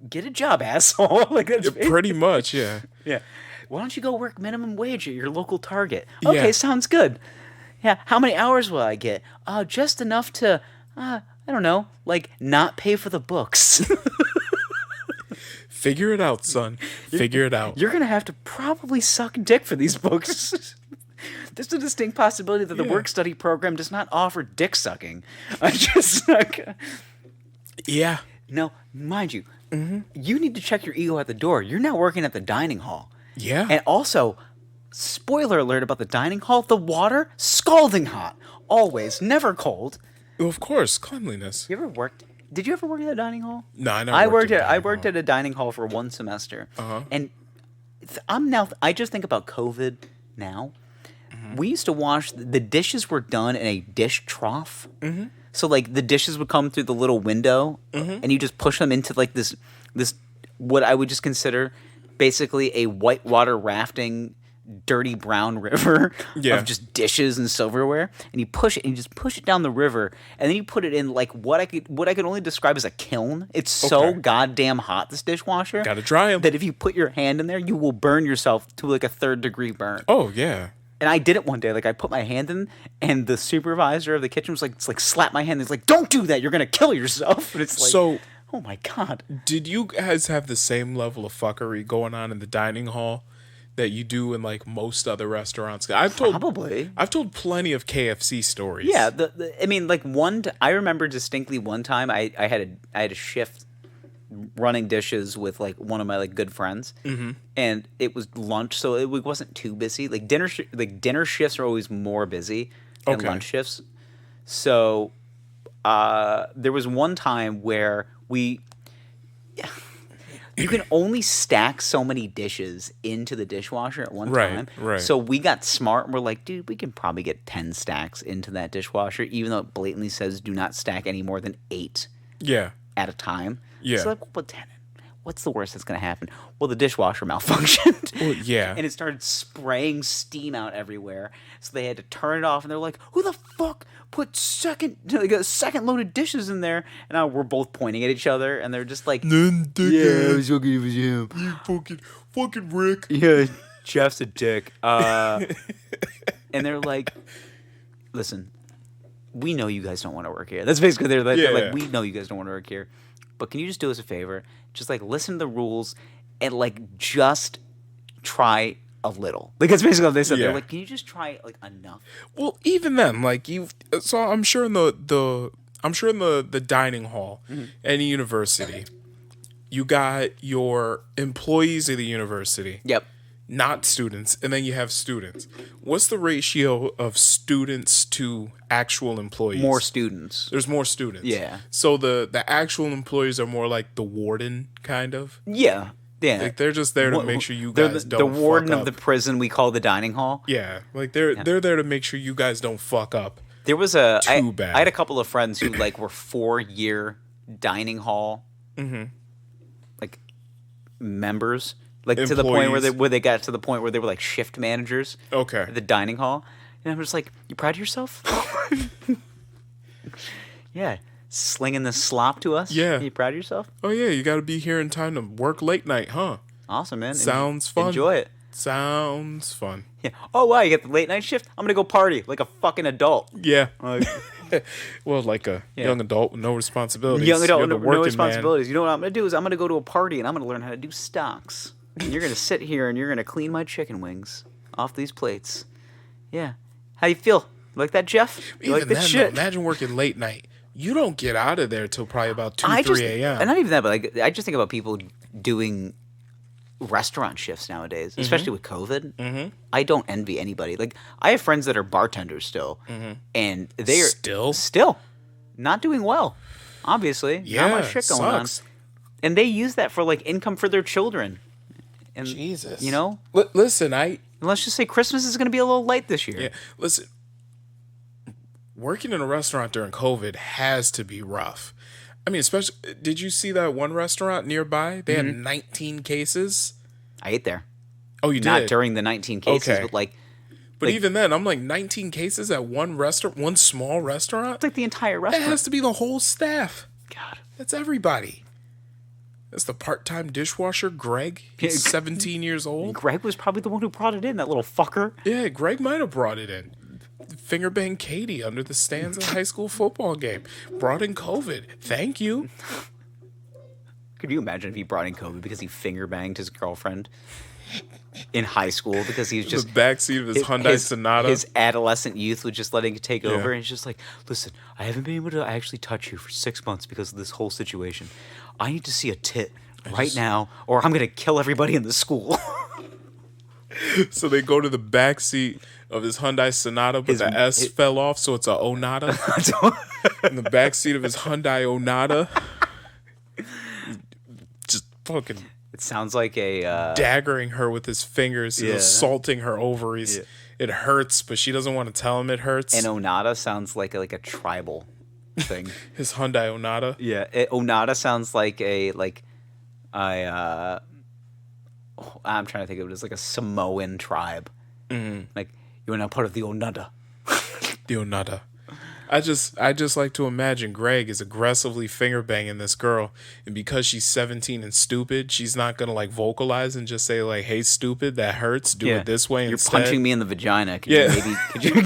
Get a job, asshole. Like that's pretty much, yeah. Yeah. Why don't you go work minimum wage at your local Target? Okay, sounds good. Yeah. How many hours will I get? Just enough to, I don't know, like not pay for the books. Figure it out, son. Figure it out. You're gonna have to probably suck dick for these books. There's a distinct possibility that the work study program does not offer dick sucking. I just yeah. No, mind you, you need to check your ego at the door. You're now working at the dining hall. Yeah. And also, spoiler alert about the dining hall: the water scalding hot, always, never cold. Well, of course, cleanliness. You ever worked? Did you ever work at a dining hall? No, I never. I worked at a dining hall for 1 semester, and I just think about COVID now. We used to wash the dishes were done in a dish trough. So like the dishes would come through the little window, and you just push them into like this what I would just consider basically a whitewater rafting dirty brown river of just dishes and silverware, and you push it and you just push it down the river, and then you put it in like what I could only describe as a kiln. It's so goddamn hot, this dishwasher. Gotta dry them. That if you put your hand in there, you will burn yourself to like a 3rd degree burn. Oh yeah. And I did it one day. Like I put my hand in, and the supervisor of the kitchen was like, slap my hand. He's like, "Don't do that. You're gonna kill yourself." And it's like, oh my God. Did you guys have the same level of fuckery going on in the dining hall that you do in like most other restaurants? I've told plenty of KFC stories. Yeah, I mean, like I remember distinctly one time I had a shift running dishes with like one of my like good friends, and it was lunch, so it wasn't too busy. Like dinner shifts are always more busy than lunch shifts. So there was one time where you can only stack so many dishes into the dishwasher at one time. Right. So we got smart and we're like, dude, we can probably get 10 stacks into that dishwasher, even though it blatantly says do not stack any more than 8 at a time. Yeah. So like, we'll put 10 in. What's the worst that's going to happen? Well, the dishwasher malfunctioned. Well, yeah. And it started spraying steam out everywhere. So they had to turn it off. And they're like, who the fuck put second loaded dishes in there? And now we're both pointing at each other. And they're just like, it was looking at him. You fucking Rick. Yeah, Jeff's a dick. And they're like, listen, we know you guys don't want to work here. That's basically they're like, we know you guys don't want to work here. But can you just do us a favor? Just like listen to the rules and like just try a little. Like that's basically what they said. Yeah. They're like, can you just try like enough? Well, even then, like so I'm sure in the dining hall at a university, you got your employees of the university. Yep. Not students, and then you have students. What's the ratio of students to actual employees? More students. There's more students. Yeah. So the actual employees are more like the warden, kind of. Yeah. Yeah. Like they're just there to make sure you They're guys the don't warden fuck of up. the prison we call the dining hall. Yeah. Like they're there to make sure you guys don't fuck up. There was bad. I had a couple of friends who like were 4-year dining hall like members. Like Employees. to the point where they got to the point where they were like shift managers. Okay. At the dining hall. And I'm just like, you proud of yourself? Yeah. Slinging the slop to us? Yeah. You proud of yourself? Oh yeah, you got to be here in time to work late night, huh? Awesome, man. Sounds fun. Enjoy it. Sounds fun. Yeah. Oh wow, you got the late night shift? I'm gonna go party like a fucking adult. Yeah. Like, Well, like a young adult with no responsibilities. young adult You're with the no working responsibilities. You know what I'm gonna do is I'm gonna go to a party and I'm gonna learn how to do stocks. And you're gonna sit here and you're gonna clean my chicken wings off these plates. Yeah. How you feel? You like that, Jeff? You Even like this then, shit? though, imagine working late night. You don't get out of there till probably about 2, 3 a.m. And not even that, but like I just think about people doing restaurant shifts nowadays, especially with COVID. Mm-hmm. I don't envy anybody. Like I have friends that are bartenders still, and they are still not doing well. Obviously, Yeah, not much shit going sucks. on, and they use that for like income for their children. And Jesus. you know, Listen, and let's just say Christmas is going to be a little light this year. Yeah, listen. Working in a restaurant during COVID has to be rough. I mean, especially, did you see that one restaurant nearby? They had 19 cases. I ate there. Oh, you did? Not during the 19 cases, Okay. but like But even then, I'm like, 19 cases at one restaurant, one small restaurant? it's like the entire That restaurant. has to be the whole staff. God. That's everybody. That's the part-time dishwasher, Greg. He's 17 years old. Greg was probably the one who brought it in, that little fucker. Yeah, Greg might have brought it in. Finger bang Katie under the stands at a high school football game. Brought in COVID. Thank you. Could you imagine if he brought in COVID because he finger banged his girlfriend in high school because he was just The backseat of his Hyundai Sonata. His adolescent youth was just letting it take over, and he's just like, "Listen, I haven't been able to actually touch you for 6 months because of this whole situation. I need to see a tit right now, or I'm gonna kill everybody in the school." So they go to the backseat of his Hyundai Sonata, but the S fell off, so it's a Onata. In the backseat of his Hyundai Onata. Just fucking It sounds like a daggering her with his fingers. He's Yeah. assaulting her ovaries. Yeah. It hurts, but she doesn't want to tell him it hurts. an onata sounds like a tribal thing. His Hyundai Onata. Yeah, onata sounds like I'm trying to think of it as like a Samoan tribe. Like you're not part of the Onata. The Onata. I just like to imagine Greg is aggressively finger banging this girl, and because she's 17 and stupid, she's not gonna like vocalize and just say like, "Hey, stupid, that hurts. Do it this way." You're instead. punching me in the vagina. Could Yeah. you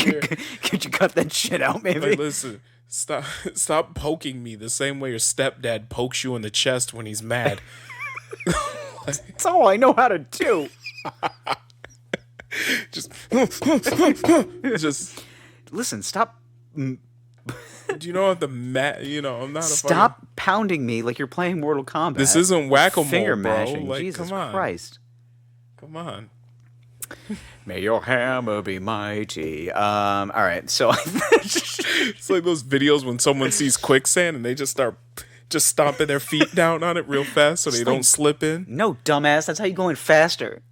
could you cut that shit out, maybe? Like, listen, stop poking me the same way your stepdad pokes you in the chest when he's mad. That's all I know how to do. just Listen, stop. do you know what I'm not a Stop pounding me like you're playing Mortal Kombat. This isn't whack-a-mole, Finger bro. mashing. Like, Jesus come on. Christ. Come on. May your hammer be mighty. All right, so It's like those videos when someone sees quicksand and they just start stomping their feet down on it real fast so they don't slip in. no, dumbass. That's how you go in faster.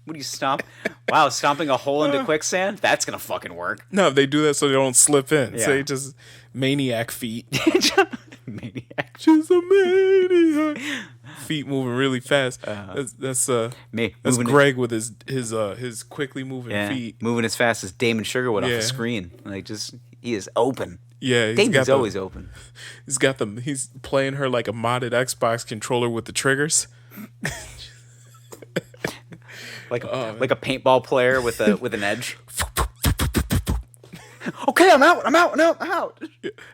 What do you stomp? Wow, stomping a hole into quicksand? That's gonna fucking work. No, they do that so they don't slip in. Yeah. So they just maniac feet. Maniac. Just a maniac. Feet moving really fast. That's moving Greg with his quickly moving feet. moving as fast as Damon Sugarwood off Yeah. the screen. Like, just he is open. Yeah, Damon's always open. He's playing her like a modded Xbox controller with the triggers. Like a paintball player with an edge. Okay, I'm out.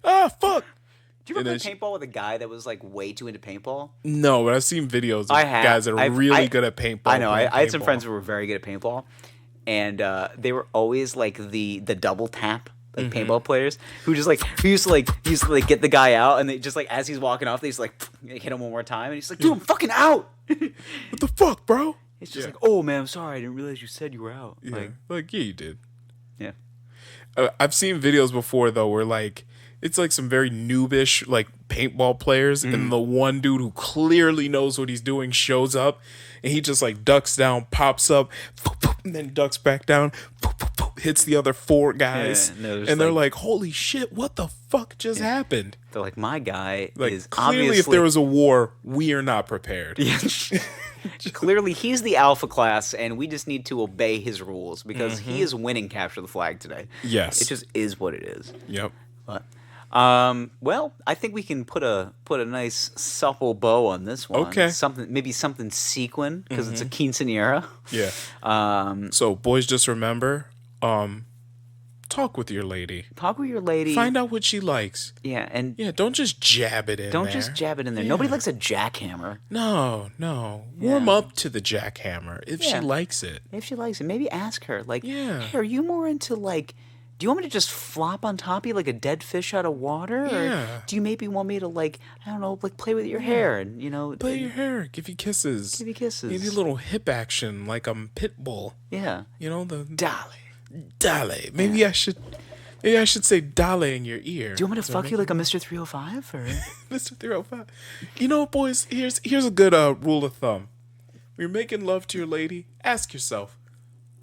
Ah, fuck. Do you ever And play paintball with a guy that was like way too into paintball? No, but I've seen videos of I have. guys that are really good at paintball. I know. I had some paintball. friends who were very good at paintball, and they were always like the double tap. Like paintball players who just like who used to get the guy out, and they just like as he's walking off, they just like hit him one more time, and he's like, "Dude, I'm fucking out." What the fuck, bro? It's just like, "Oh man, I'm sorry, I didn't realize you said you were out." Yeah, like yeah, you did. Yeah. I've seen videos before though where like it's like some very noobish like paintball players, and the one dude who clearly knows what he's doing shows up, and he just like ducks down, pops up, and then ducks back down, hits the other four guys, and they're like, "Holy shit, what the fuck just happened?" They're like, "My guy Like is clearly, obviously if there was a war, we are not prepared. clearly he's the alpha class, and we just need to obey his rules because he is winning capture the flag today." Yes, It just is what it is. Yep. But well, I think we can put a nice supple bow on this one. Okay. Maybe something sequin because it's a quinceanera. Yeah. So boys, just remember, talk with your lady. Talk with your lady. Find out what she likes. Yeah, and Yeah, don't just jab it in don't there. just jab it in there. Nobody likes a jackhammer. No. Warm up to the jackhammer if she Yeah. likes it. If she likes it, maybe ask her, like, Yeah. "Hey, are you more into, like, do you want me to just flop on top of you like a dead fish out of water? Yeah. Or do you maybe want me to, like, I don't know, like, play with your hair and, Play your hair, give you kisses. Give you kisses. Maybe a little hip action like I'm Pitbull. Yeah. You know, the Dolly. Maybe I should say Dale in your ear. Do you want me to fuck you like a Mr. 305? Or? Mr. 305. You know, boys, here's a good rule of thumb. When you're making love to your lady, ask yourself,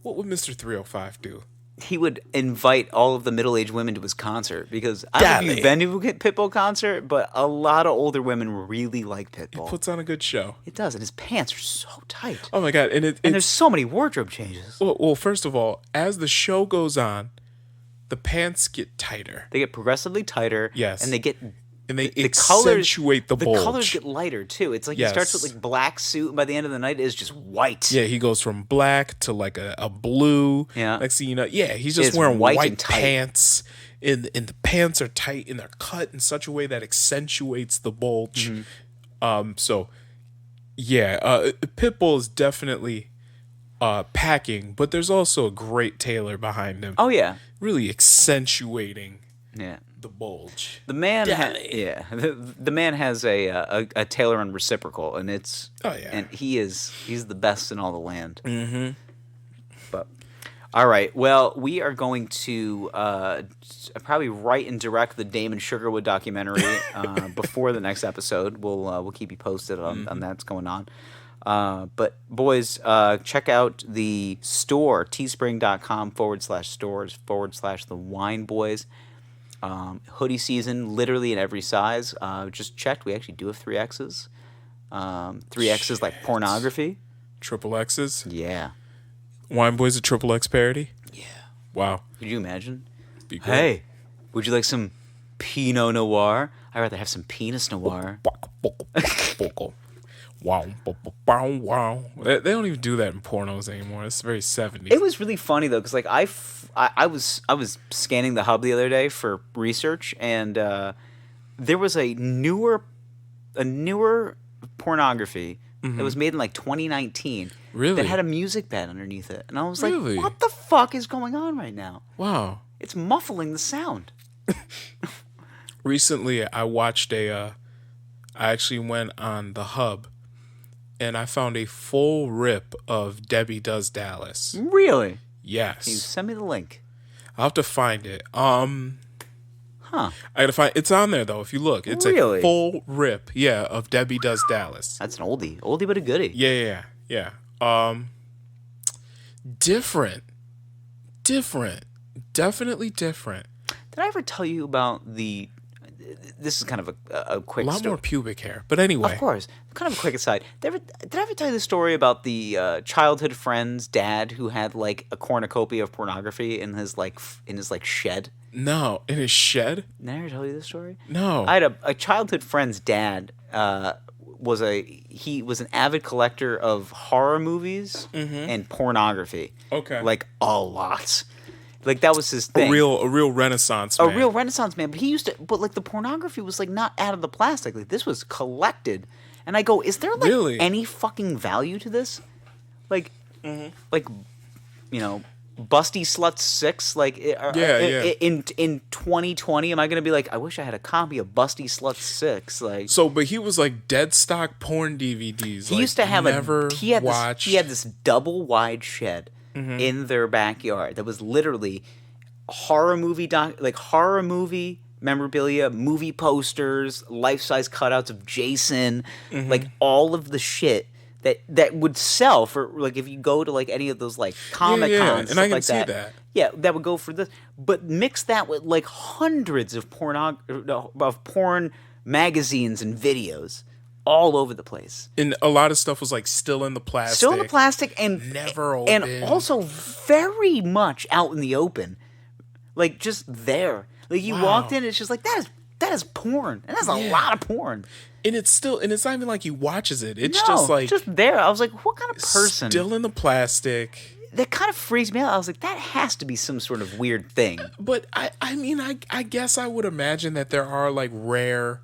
what would Mr. 305 do? He would invite all of the middle-aged women to his concert because I don't know if you've been to a Pitbull concert, but a lot of older women really like Pitbull. Puts on a good show. It does, and his pants are so tight. Oh my god, and There's so many wardrobe changes. well, first of all, as the show goes on, the pants get tighter. They get progressively tighter. Yes. And they get they the accentuate the bulge. The colors get lighter too. It's like he starts with like black suit, and by the end of the night, it is just white. Yeah, he goes from black to like a blue. Yeah. Next thing you know, he's just It's wearing white white and tight. pants, and the pants are tight and they're cut in such a way that accentuates the bulge. So Pitbull is definitely packing, but there's also a great tailor behind him. Oh yeah. Really accentuating Yeah. the bulge. The man, the man has a tailor on reciprocal, and it's and he's the best in all the land. Mm-hmm. But all right, well, we are going to probably write and direct the Damon Sugarwood documentary before the next episode. We'll keep you posted on that's going on. But boys, check out the store teespring.com/stores/the Wine Boys. Hoodie season, literally in every size. Just checked. We actually do have 3Xs. 3Xs like pornography. Triple X's. Yeah. Wine Boys a triple X parody. Yeah. Wow. Could you imagine? Be good. Hey, would you like some Pinot Noir? I'd rather have some Penis Noir. Wow. Wow. They don't even do that in pornos anymore. It's very 70s. It was really funny though, because like I was scanning the hub the other day for research, and there was a newer pornography that was made in like 2019. Really? That had a music bed underneath it, and I was Really? like, "What the fuck is going on right now?" Wow. It's muffling the sound. recently I watched I actually went on the Hub and I found a full rip of Debbie Does Dallas. Really? Yes. Can you send me the link? I'll have to find it. Huh. I gotta find it's on there though. If you look, it's Really? a full rip, of Debbie Does Dallas. That's an oldie but a goodie. Yeah. Different, definitely different. Did I ever tell you about the? This is kind of a quick. A lot more pubic hair, but anyway. Of course, kind of a quick aside. Did I ever tell you the story about the childhood friend's dad who had like a cornucopia of pornography in his shed? No, in his shed. Did I ever tell you this story? No. I had a childhood friend's dad. He was an avid collector of horror movies and pornography. Okay. Like a lot. Like that was his thing. A real Renaissance man. A real Renaissance man. But but like the pornography was like not out of the plastic. Like this was collected. And I go, is there like Really? any fucking value to this? Like, Busty Sluts 6? Like, in 2020, am I going to be like, I wish I had a copy of Busty Sluts 6? Like, So, but he was like dead stock porn DVDs. he used to have he had this double wide shed in their backyard that was literally horror movie memorabilia, movie posters, life-size cutouts of Jason, like all of the shit that would sell for like if you go to like any of those like Comic Cons, and I can like see that. that. Yeah, that would go for this. But mix that with like hundreds of porn magazines and videos all over the place. And a lot of stuff was like still in the plastic. Still in the plastic and never open. And also very much out in the open. Like just there. Like you walked in, it's just like that is porn. And that's a lot of porn. And it's not even like he watches it. It's just there. I was like, what kind of person? Still in the plastic. That kind of freaks me out. I was like, that has to be some sort of weird thing. But I guess I would imagine that there are like rare,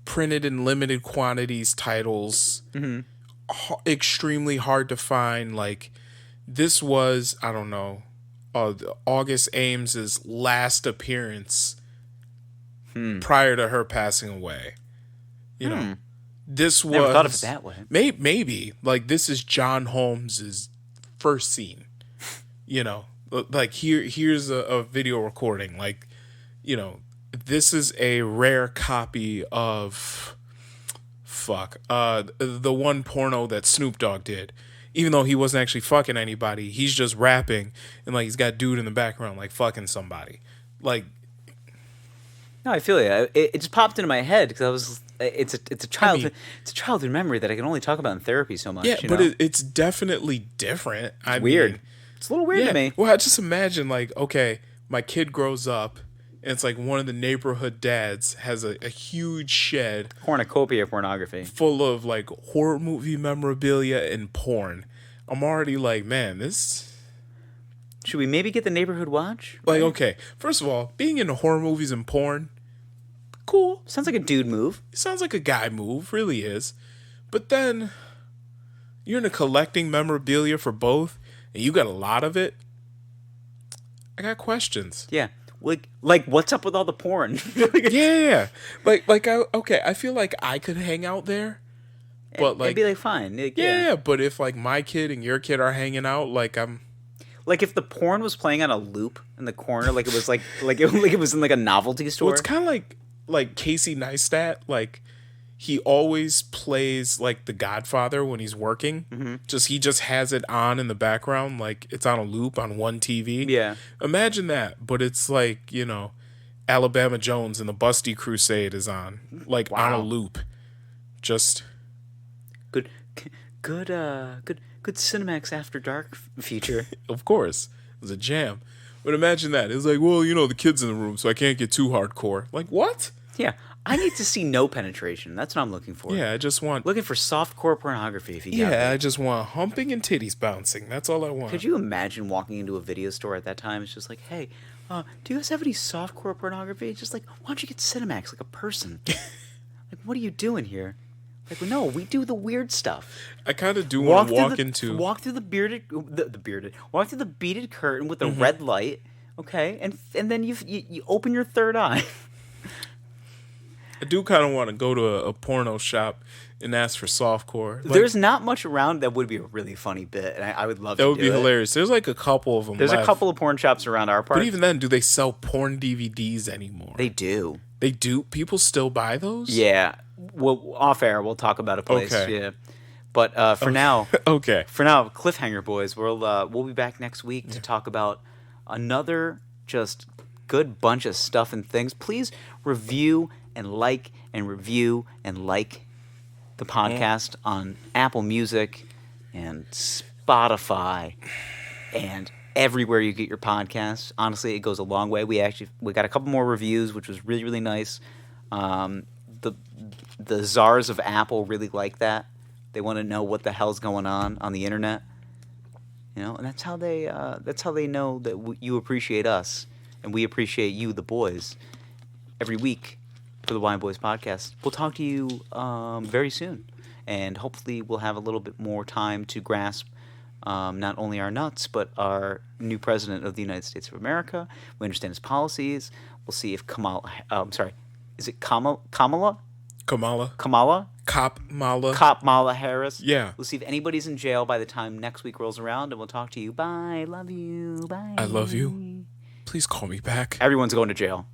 printed in limited quantities titles, extremely hard to find. Like this was, I don't know, August Ames's last appearance prior to her passing away. You know, this was Never thought of it that way. Maybe like this is John Holmes's first scene. You know, like here's a video recording. Like, you know, this is a rare copy of the one porno that Snoop Dogg did. Even though he wasn't actually fucking anybody, he's just rapping and like he's got dude in the background like fucking somebody. Like, no, I feel you. It just popped into my head because I was. It's a childhood. It's a childhood memory that I can only talk about in therapy so much. Yeah, but it's definitely different. Weird. It's a little weird to me. Well, I just imagine like, okay, my kid grows up, and it's like one of the neighborhood dads has a huge shed, cornucopia of pornography, full of like horror movie memorabilia and porn. I'm already like, man, this. Should we maybe get the neighborhood watch? Like, okay, first of all, being into horror movies and porn. Cool. Sounds like a dude move. It sounds like a guy move, really is. But then you're into collecting memorabilia for both, and you got a lot of it. I got questions. Yeah, like what's up with all the porn? yeah. I feel like I could hang out there, but like it'd be like fine. Yeah. But if like my kid and your kid are hanging out, like I'm. Like if the porn was playing on a loop in the corner, like it was like it was in like a novelty store. Well, it's kind of like Casey Neistat, like he always plays like The Godfather when he's working. He just has it on in the background, like it's on a loop on one TV. Yeah, imagine that, but it's like, you know, Alabama Jones and the Busty Crusade is on, like on a loop. Just good Cinemax After Dark feature. Of course, it was a jam. But imagine that. It's like, well, you know, the kid's in the room, so I can't get too hardcore. Like, what? Yeah. I need to see no penetration. That's what I'm looking for. Yeah, I just want... Looking for softcore pornography, if you got it. Yeah, I just want humping and titties bouncing. That's all I want. Could you imagine walking into a video store at that time? It's just like, hey, do you guys have any softcore pornography? It's just like, why don't you get Cinemax like a person? Like, what are you doing here? Like, well, no, we do the weird stuff. I kind of do want to walk through the beaded curtain with the red light, okay, and then you open your third eye. I do kind of want to go to a porno shop and ask for softcore. Like, There's not much around that would be a really funny bit, and I would love to do it. that would be hilarious. There's like a couple of them There's left. a couple of porn shops around our park. But even then, do they sell porn DVDs anymore? They do. They do? People still buy those? Yeah. Well, off air, we'll talk about a place. Okay. Yeah. But for now, Okay. cliffhanger, boys. We'll be back next week to talk about another just good bunch of stuff and things. Please review and like the podcast on Apple Music and Spotify and everywhere you get your podcasts. Honestly, it goes a long way. We got a couple more reviews, which was really, really nice. The czars of Apple really like that. They want to know what the hell's going on the internet. And that's how they know that you appreciate us and we appreciate you, the boys, every week for the Wine Boys podcast. We'll talk to you very soon, and hopefully we'll have a little bit more time to grasp not only our nuts but our new president of the United States of America. We understand his policies. We'll see if Kamala. Is it Kamala? Kamala Harris. Yeah. We'll see if anybody's in jail by the time next week rolls around, and we'll talk to you. Bye. Love you. Bye. I love you. Please call me back. Everyone's going to jail.